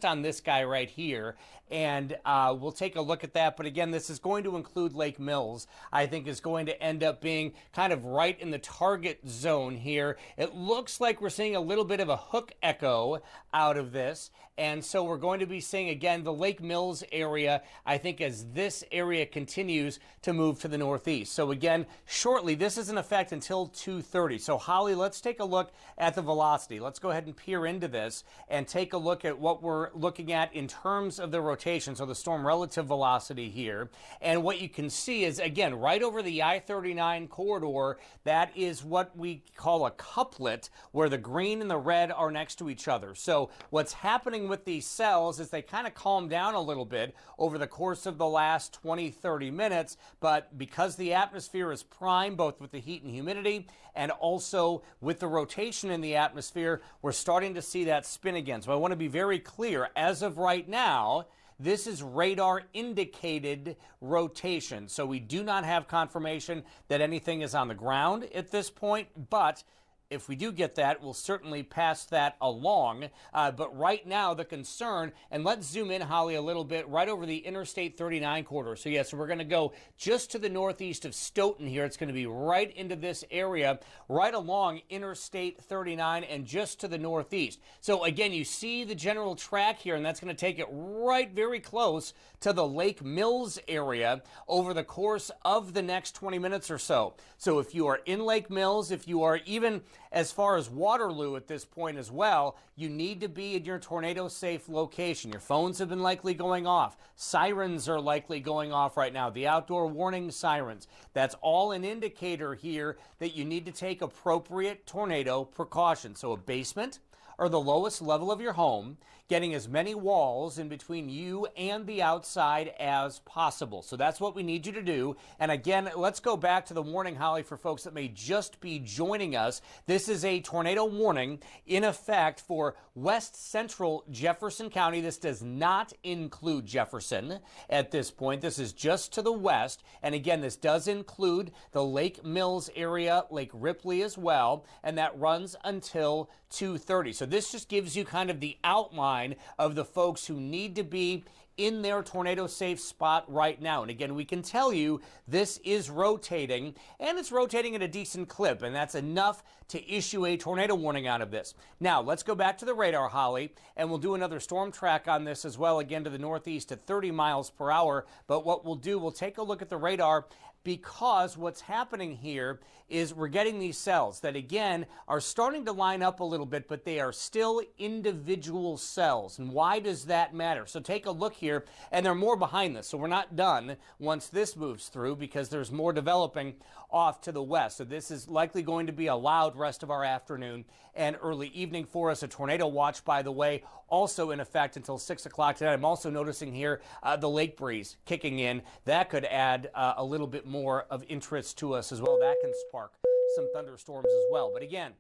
on this guy right here, and we'll take a look at that. But again, this is going to include Lake Mills. I think is going to end up being kind of right in the target zone here. It looks like we're seeing a little bit of a hook echo out of this, and so we're going to be seeing, again, the Lake Mills area, I think, as this area continues to move to the northeast. So again, shortly, this is in effect until 2:30. So Holly, let's take a look at the velocity. Let's go ahead and peer into this and take a look at what we're looking at in terms of the rotation, so the storm relative velocity here. And what you can see is, again, right over the I-39 corridor, that is what we call a couplet, where the green and the red are next to each other. So what's happening with these cells is they kind of calm down a little bit over the course of the last 20-30 minutes, but because the atmosphere is prime, both with the heat and humidity, and also with the rotation in the atmosphere, we're starting to see that spin again. So I want to be very clear, as of right now, this is radar indicated rotation. So we do not have confirmation that anything is on the ground at this point, but if we do get that, we'll certainly pass that along. But right now, the concern, and let's zoom in, Holly, a little bit, right over the Interstate 39 corridor. So, yes, we're going to go just to the northeast of Stoughton here. It's going to be right into this area, right along Interstate 39 and just to the northeast. So, again, you see the general track here, and that's going to take it right very close to the Lake Mills area over the course of the next 20 minutes or so. So if you are in Lake Mills, if you are even as far as Waterloo at this point as well, you need to be in your tornado-safe location. Your phones have been likely going off. Sirens are likely going off right now, the outdoor warning sirens. That's all an indicator here that you need to take appropriate tornado precautions. So a basement or the lowest level of your home, getting as many walls in between you and the outside as possible. So that's what we need you to do. And again, let's go back to the warning, Holly, for folks that may just be joining us. This is a tornado warning in effect for west central Jefferson County. This does not include Jefferson at this point. This is just to the west. And again, this does include the Lake Mills area, Lake Ripley as well, and that runs until 2:30. So this just gives you kind of the outline of the folks who need to be in their tornado safe spot right now. And again, we can tell you this is rotating, and it's rotating at a decent clip, and that's enough to issue a tornado warning out of this. Now, let's go back to the radar, Holly, and we'll do another storm track on this as well, again to the northeast at 30 miles per hour. But what we'll do, we'll take a look at the radar, because what's happening here is we're getting these cells that, again, are starting to line up a little bit, but they are still individual cells. And why does that matter? So take a look here, and there are more behind this. So we're not done once this moves through, because there's more developing off to the west. So this is likely going to be a loud rest of our afternoon and early evening for us. A tornado watch, by the way, also in effect until 6 o'clock tonight. I'm also noticing here the lake breeze kicking in. That could add a little bit more of interest to us as well. That can spark some thunderstorms as well. But again,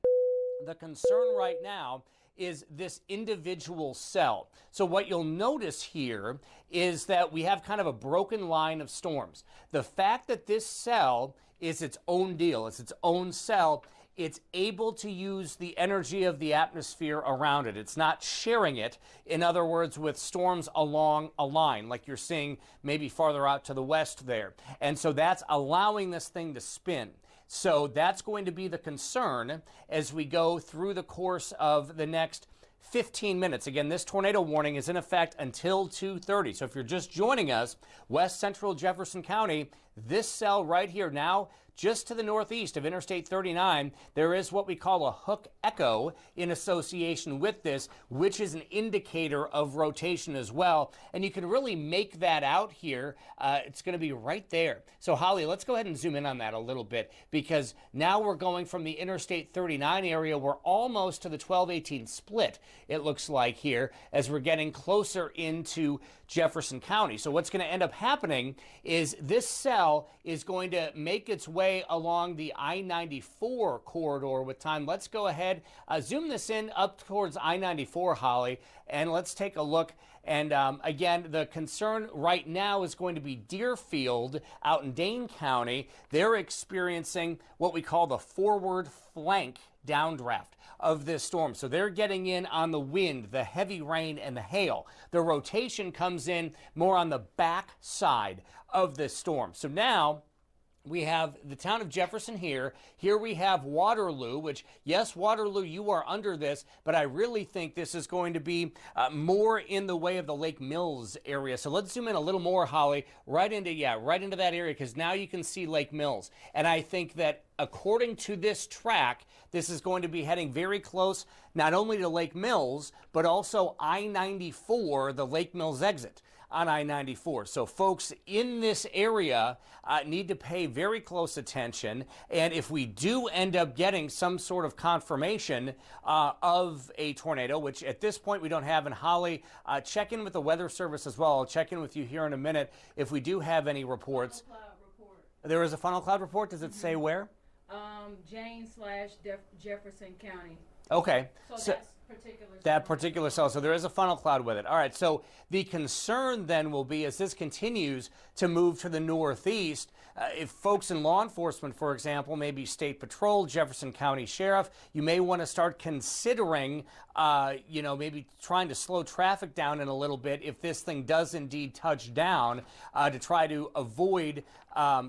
the concern right now is this individual cell. So what you'll notice here is that we have kind of a broken line of storms. The fact that this cell is its own deal, it's its own cell, it's able to use the energy of the atmosphere around it. It's not sharing it, in other words, with storms along a line, like you're seeing maybe farther out to the west there. And so that's allowing this thing to spin. So that's going to be the concern as we go through the course of the next 15 minutes. Again, this tornado warning is in effect until 2:30. So if you're just joining us, west central Jefferson County, this cell right here now, just to the northeast of Interstate 39, there is what we call a hook echo in association with this, which is an indicator of rotation as well. And you can really make that out here. It's going to be right there. So Holly, let's go ahead and zoom in on that a little bit, because now we're going from the Interstate 39 area. We're almost to the 12-18 split, it looks like here, as we're getting closer into Jefferson County. So what's going to end up happening is this cell is going to make its way along the I-94 corridor with time. Let's go ahead, zoom this in up towards I-94, Holly, and let's take a look. And again, the concern right now is going to be Deerfield out in Dane County. They're experiencing what we call the forward flank downdraft of this storm. So they're getting in on the wind, the heavy rain, and the hail. The rotation comes in more on the back side of this storm. So now we have the town of Jefferson here. Here we have Waterloo, which, yes, Waterloo, you are under this, but I really think this is going to be more in the way of the Lake Mills area. So let's zoom in a little more, Holly, right into that area, because now you can see Lake Mills. And I think that according to this track, this is going to be heading very close, not only to Lake Mills, but also I-94, the Lake Mills exit on I-94. So folks in this area need to pay very close attention. And if we do end up getting some sort of confirmation of a tornado, which at this point we don't have, and Holly, check in with the Weather Service as well. I'll check in with you here in a minute if we do have any reports. There is a funnel cloud report. Does it say where? Jane/Jefferson County. Okay. So that particular cell. So there is a funnel cloud with it. All right. So the concern then will be, as this continues to move to the northeast, if folks in law enforcement, for example, maybe State Patrol, Jefferson County Sheriff, you may want to start considering, maybe trying to slow traffic down in a little bit if this thing does indeed touch down, to try to avoid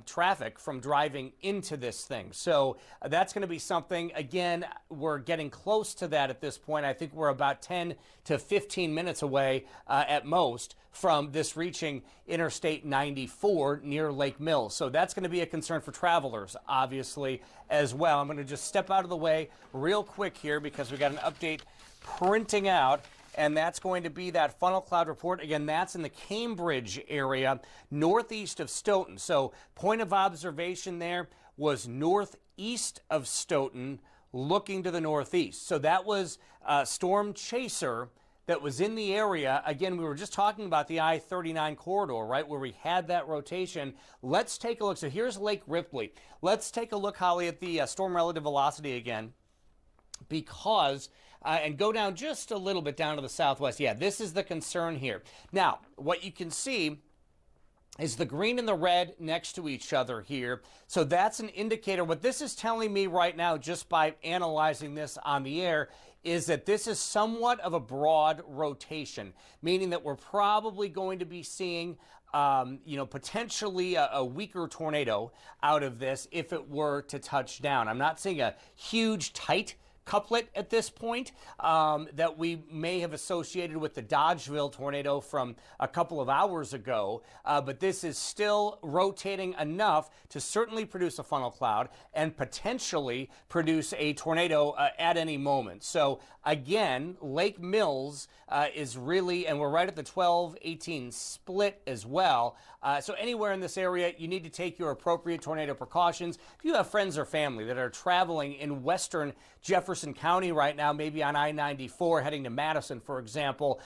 traffic from driving into this thing. So that's going to be something. Again, we're getting close to that at this point. I think we're about 10 to 15 minutes away at most from this reaching Interstate 94 near Lake Mills. So that's going to be a concern for travelers, obviously, as well. I'm going to just step out of the way real quick here because we got an update printing out, and that's going to be that funnel cloud report. Again, that's in the Cambridge area, northeast of Stoughton. So point of observation there was northeast of Stoughton, looking to the northeast. So that was Storm Chaser that was in the area. Again, we were just talking about the I-39 corridor, right, where we had that rotation. Let's take a look. So here's Lake Ripley. Let's take a look, Holly, at the storm relative velocity again, because and go down just a little bit down to the southwest. Yeah, this is the concern here. Now, what you can see is the green and the red next to each other here. So that's an indicator. What this is telling me right now, just by analyzing this on the air, is that this is somewhat of a broad rotation, meaning that we're probably going to be seeing potentially a weaker tornado out of this if it were to touch down. I'm not seeing a huge, tight couplet at this point that we may have associated with the Dodgeville tornado from a couple of hours ago, but this is still rotating enough to certainly produce a funnel cloud and potentially produce a tornado at any moment. So again, Lake Mills is really, and we're right at the 12-18 split as well. So anywhere in this area, you need to take your appropriate tornado precautions. If you have friends or family that are traveling in western Jefferson County right now, maybe on I-94 heading to Madison, for example,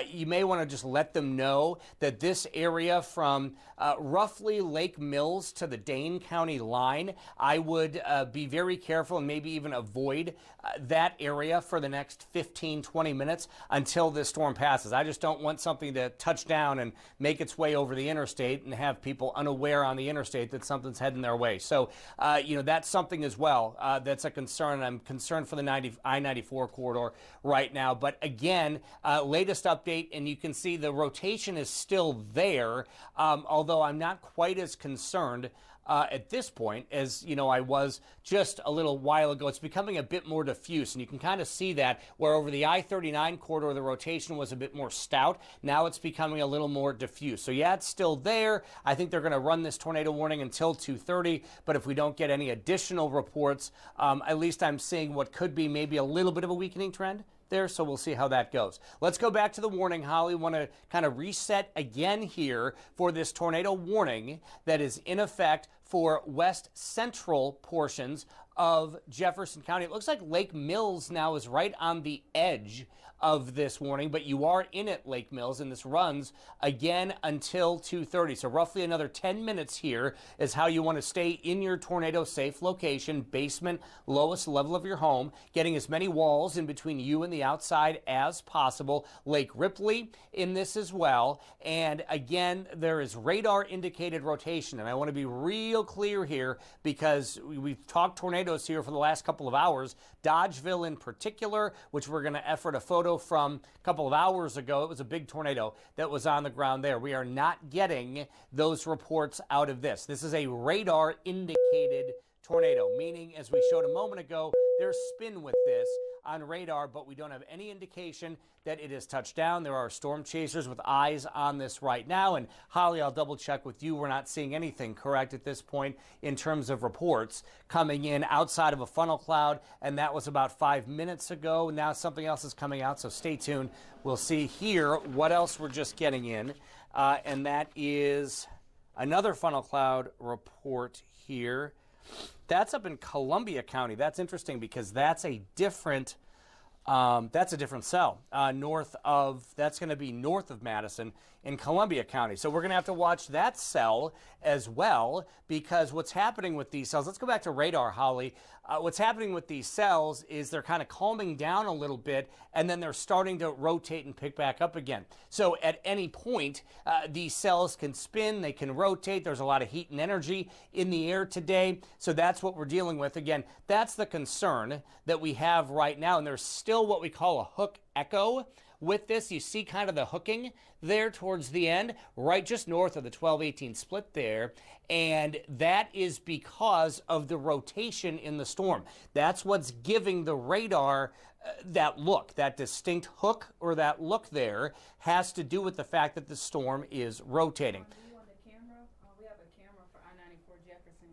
you may want to just let them know that this area from roughly Lake Mills to the Dane County line, I would be very careful and maybe even avoid that area for the next 15-20 minutes until this storm passes. I just don't want something to touch down and make its way over the interstate and have people unaware on the interstate that something's heading their way. So, that's something as well that's a concern. I'm concerned for the I-94 corridor right now. But again, latest update, and you can see the rotation is still there, although I'm not quite as concerned at this point as I was just a little while ago. It's becoming a bit more diffuse, and you can kind of see that where over the I-39 corridor the rotation was a bit more stout. Now it's becoming a little more diffuse. So yeah, it's still there. I think they're going to run this tornado warning until 2:30, but if we don't get any additional reports, at least I'm seeing what could be maybe a little bit of a weakening trend there, so we'll see how that goes. Let's go back to the warning, Holly. Want to kind of reset again here for this tornado warning that is in effect for west central portions of Jefferson County. It looks like Lake Mills now is right on the edge of this warning, but you are in it, Lake Mills, and this runs again until 2:30. So roughly another 10 minutes here is how you want to stay in your tornado safe location, basement, lowest level of your home, getting as many walls in between you and the outside as possible. Lake Ripley in this as well. And again, there is radar indicated rotation, and I want to be real clear here because we've talked tornadoes here for the last couple of hours. Dodgeville in particular, which we're going to effort a photo from a couple of hours ago. It was a big tornado that was on the ground there. We are not getting those reports out of this. This is a radar indicated tornado, meaning, as we showed a moment ago, there's spin with this on radar, but we don't have any indication that it has touched down. There are storm chasers with eyes on this right now. And Holly, I'll double check with you. We're not seeing anything correct at this point in terms of reports coming in outside of a funnel cloud. And that was about 5 minutes ago. Now something else is coming out. So stay tuned. We'll see here what else we're just getting in. And that is another funnel cloud report here. That's up in Columbia County. That's interesting because that's a different cell that's going to be north of Madison in Columbia County. So we're going to have to watch that cell as well, because what's happening with these cells, let's go back to radar, Holly. What's happening with these cells is they're kind of calming down a little bit, and then they're starting to rotate and pick back up again. So at any point, these cells can spin, they can rotate. There's a lot of heat and energy in the air today. So that's what we're dealing with. Again, that's the concern that we have right now. And there's still what we call a hook echo with this. You see kind of the hooking there towards the end, right just north of the 12-18 split there. And that is because of the rotation in the storm. That's what's giving the radar that look, that distinct hook or that look there has to do with the fact that the storm is rotating.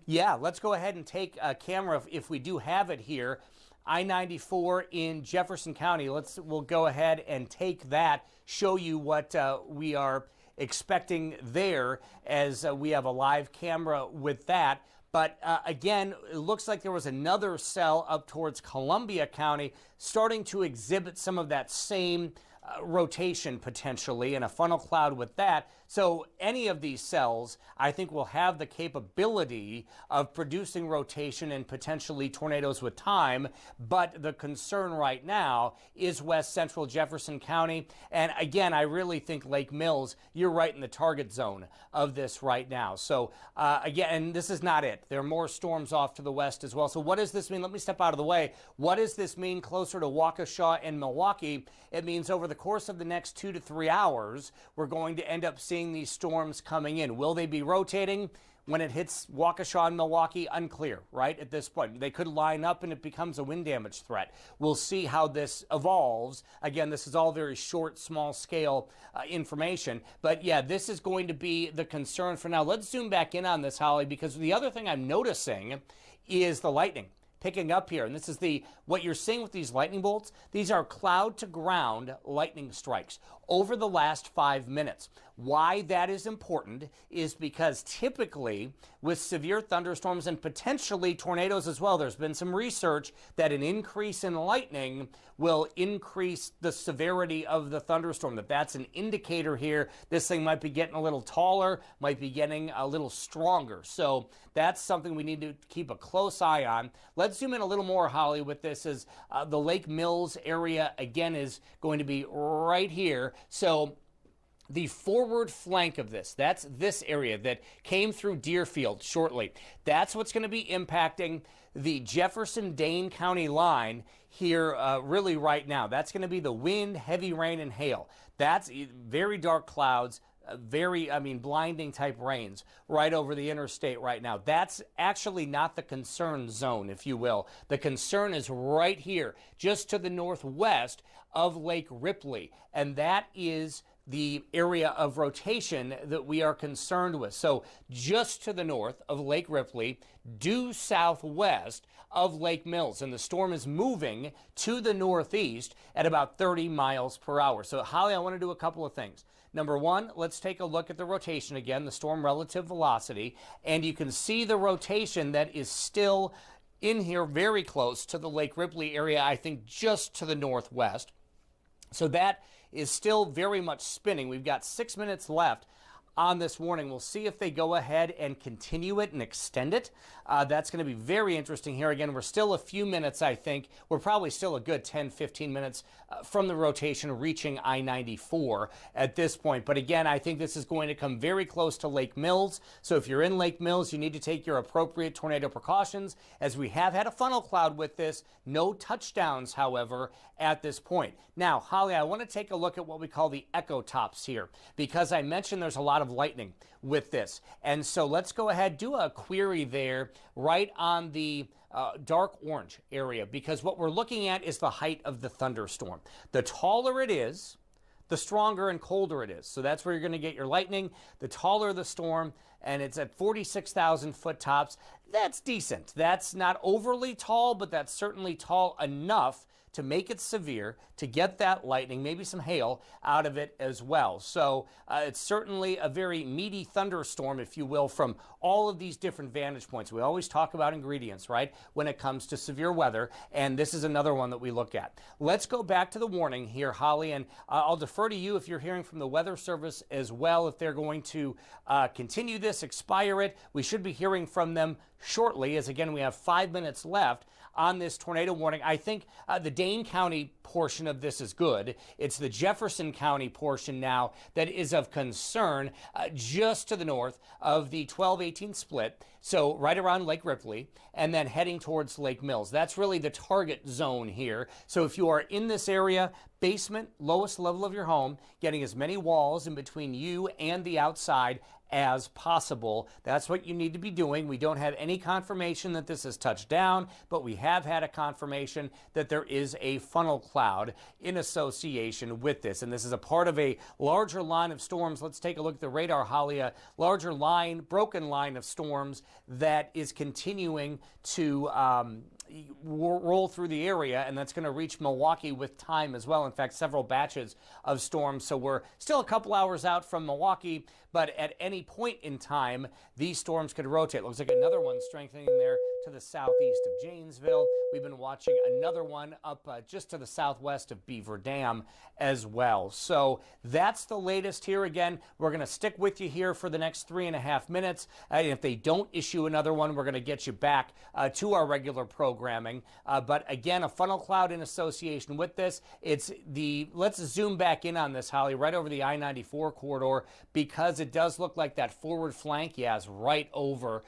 Yeah, let's go ahead and take a camera if we do have it here. I-94 in Jefferson County. We'll go ahead and take that, show you what we are expecting there as we have a live camera with that. But again, it looks like there was another cell up towards Columbia County starting to exhibit some of that same rotation potentially and a funnel cloud with that. So any of these cells, I think, will have the capability of producing rotation and potentially tornadoes with time. But the concern right now is west central Jefferson County. And again, I really think Lake Mills, you're right in the target zone of this right now. So again, and this is not it. There are more storms off to the west as well. So what does this mean? Let me step out of the way. What does this mean closer to Waukesha and Milwaukee? It means over the course of the next 2 to 3 hours, we're going to end up seeing these storms coming in. Will they be rotating? When it hits Waukesha and Milwaukee, unclear, right, at this point. They could line up and it becomes a wind damage threat. We'll see how this evolves. Again, this is all very short, small scale information. But yeah, this is going to be the concern for now. Let's zoom back in on this, Holly, because the other thing I'm noticing is the lightning picking up here. And this is what you're seeing with these lightning bolts. These are cloud to ground lightning strikes over the last 5 minutes. Why that is important is because typically with severe thunderstorms and potentially tornadoes as well, there's been some research that an increase in lightning will increase the severity of the thunderstorm, that's an indicator here. This thing might be getting a little taller, might be getting a little stronger. So that's something we need to keep a close eye on. Let's zoom in a little more, Holly, with this as the Lake Mills area, again, is going to be right here. So the forward flank of this, that's this area that came through Deerfield shortly. That's what's going to be impacting the Jefferson-Dane County line here really right now. That's going to be the wind, heavy rain, and hail. That's very dark clouds, blinding type rains right over the interstate right now. That's actually not the concern zone, if you will. The concern is right here, just to the northwest of Lake Ripley, and that is the area of rotation that we are concerned with. So just to the north of Lake Ripley, due southwest of Lake Mills, and the storm is moving to the northeast at about 30 miles per hour. So Holly, I want to do a couple of things. Number one, let's take a look at the rotation again, the storm relative velocity, and you can see the rotation that is still in here very close to the Lake Ripley area, I think just to the northwest. So that is still very much spinning. We've got 6 minutes left on this warning. We'll see if they go ahead and continue it and extend it. That's going to be very interesting here. Again, we're still a few minutes, I think. We're probably still a good 10, 15 minutes from the rotation reaching I-94 at this point. But again, I think this is going to come very close to Lake Mills. So if you're in Lake Mills, you need to take your appropriate tornado precautions, as we have had a funnel cloud with this. No touchdowns, however, at this point. Now, Holly, I want to take a look at what we call the echo tops here, because I mentioned there's a lot of lightning with this. And so let's go ahead, do a query there right on the dark orange area, because what we're looking at is the height of the thunderstorm. The taller it is, the stronger and colder it is. So that's where you're going to get your lightning. The taller the storm, and it's at 46,000 foot tops. That's decent. That's not overly tall, but that's certainly tall enough to make it severe, to get that lightning, maybe some hail out of it as well. So it's certainly a very meaty thunderstorm, if you will, from all of these different vantage points. We always talk about ingredients, right, when it comes to severe weather, and this is another one that we look at. Let's go back to the warning here, Holly, and I'll defer to you if you're hearing from the Weather Service as well, if they're going to continue this, expire it. We should be hearing from them shortly, as again, we have 5 minutes left on this tornado warning. I think the Dane County portion of this is good. It's the Jefferson County portion now that is of concern, just to the north of the 12-18 split, so right around Lake Ripley, and then heading towards Lake Mills. That's really the target zone here. So if you are in this area, basement, lowest level of your home, getting as many walls in between you and the outside as possible. That's what you need to be doing. We don't have any confirmation that this has touched down, but we have had a confirmation that there is a funnel cloud in association with this. And this is a part of a larger line of storms. Let's take a look at the radar, Holly. A larger line, broken line of storms that is continuing to roll through the area, and that's going to reach Milwaukee with time as well. In fact, several batches of storms. So we're still a couple hours out from Milwaukee, but at any point in time, these storms could rotate. Looks like another one strengthening there to the southeast of Janesville. We've been watching another one up just to the southwest of Beaver Dam as well. So that's the latest here. Again, we're going to stick with you here for the next 3.5 minutes. If they don't issue another one, we're going to get you back to our regular programming. But again, a funnel cloud in association with this. Let's zoom back in on this, Holly, right over the I-94 corridor, because it does look like that forward flank, is right over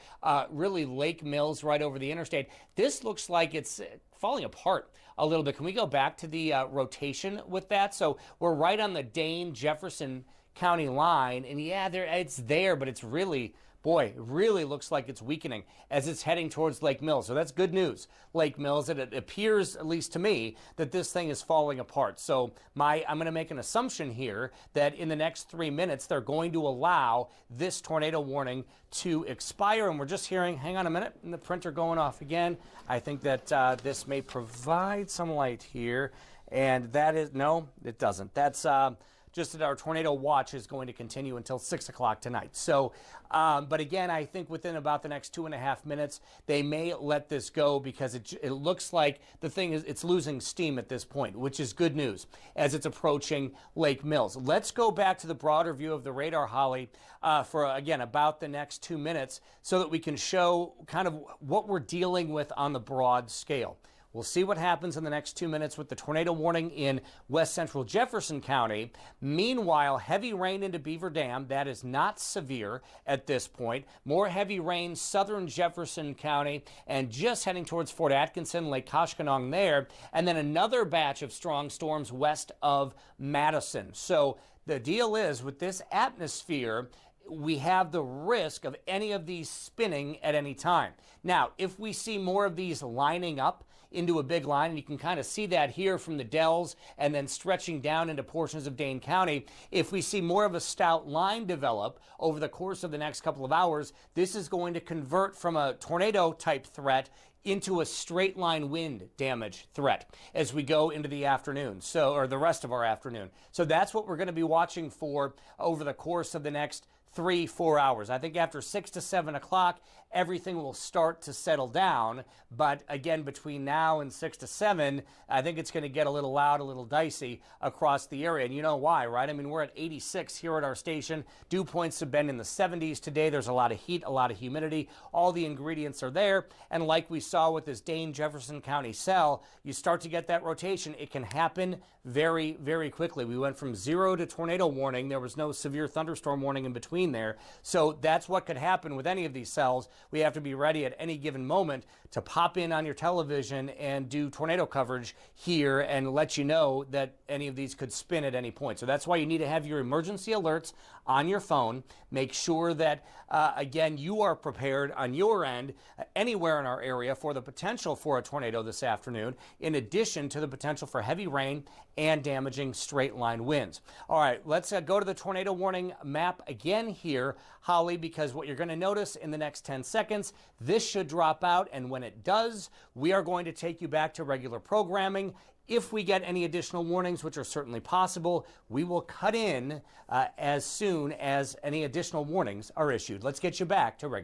really Lake Mills, right over the interstate. This looks like it's falling apart a little bit. Can we go back to the rotation with that? So we're right on the Dane-Jefferson County line, and it's there, but it's really, boy, it really looks like it's weakening as it's heading towards Lake Mills. So that's good news, Lake Mills. It appears, at least to me, that this thing is falling apart. So I'm going to make an assumption here that in the next 3 minutes, they're going to allow this tornado warning to expire. And we're just hearing, hang on a minute, and the printer going off again. I think that this may provide some light here. And that is, no, it doesn't. That's just that our tornado watch is going to continue until 6 o'clock tonight. So, but again, I think within about the next 2.5 minutes, they may let this go because it looks like the thing it's losing steam at this point, which is good news as it's approaching Lake Mills. Let's go back to the broader view of the radar, Holly, for, again, about the next 2 minutes so that we can show kind of what we're dealing with on the broad scale. We'll see what happens in the next 2 minutes with the tornado warning in west central Jefferson County. Meanwhile, heavy rain into Beaver Dam. That is not severe at this point. More heavy rain, southern Jefferson County, and just heading towards Fort Atkinson, Lake Koshkonong there. And then another batch of strong storms west of Madison. So the deal is with this atmosphere, we have the risk of any of these spinning at any time. Now, if we see more of these lining up into a big line, and you can kind of see that here from the Dells and then stretching down into portions of Dane County, if we see more of a stout line develop over the course of the next couple of hours, this is going to convert from a tornado type threat into a straight line wind damage threat as we go into the afternoon, or the rest of our afternoon. So that's what we're going to be watching for over the course of the next 3-4 hours. I think after 6 to 7 o'clock, everything will start to settle down. But again, between now and 6 to 7, I think it's going to get a little loud, a little dicey across the area. And you know why, right? I mean, we're at 86 here at our station. Dew points have been in the 70s today. There's a lot of heat, a lot of humidity. All the ingredients are there. And like we saw with this Dane-Jefferson County cell, you start to get that rotation. It can happen very, very quickly. We went from 0 to tornado warning. There was no severe thunderstorm warning in between there. So that's what could happen with any of these cells. We have to be ready at any given moment to pop in on your television and do tornado coverage here and let you know that any of these could spin at any point. So that's why you need to have your emergency alerts on your phone. Make sure that, again, you are prepared on your end anywhere in our area for the potential for a tornado this afternoon, in addition to the potential for heavy rain and damaging straight line winds. All right, let's go to the tornado warning map again here, Holly, because what you're going to notice in the next 10 seconds, this should drop out, and when it does, we are going to take you back to regular programming. If we get any additional warnings, which are certainly possible, we will cut in as soon as any additional warnings are issued. Let's get you back to regular.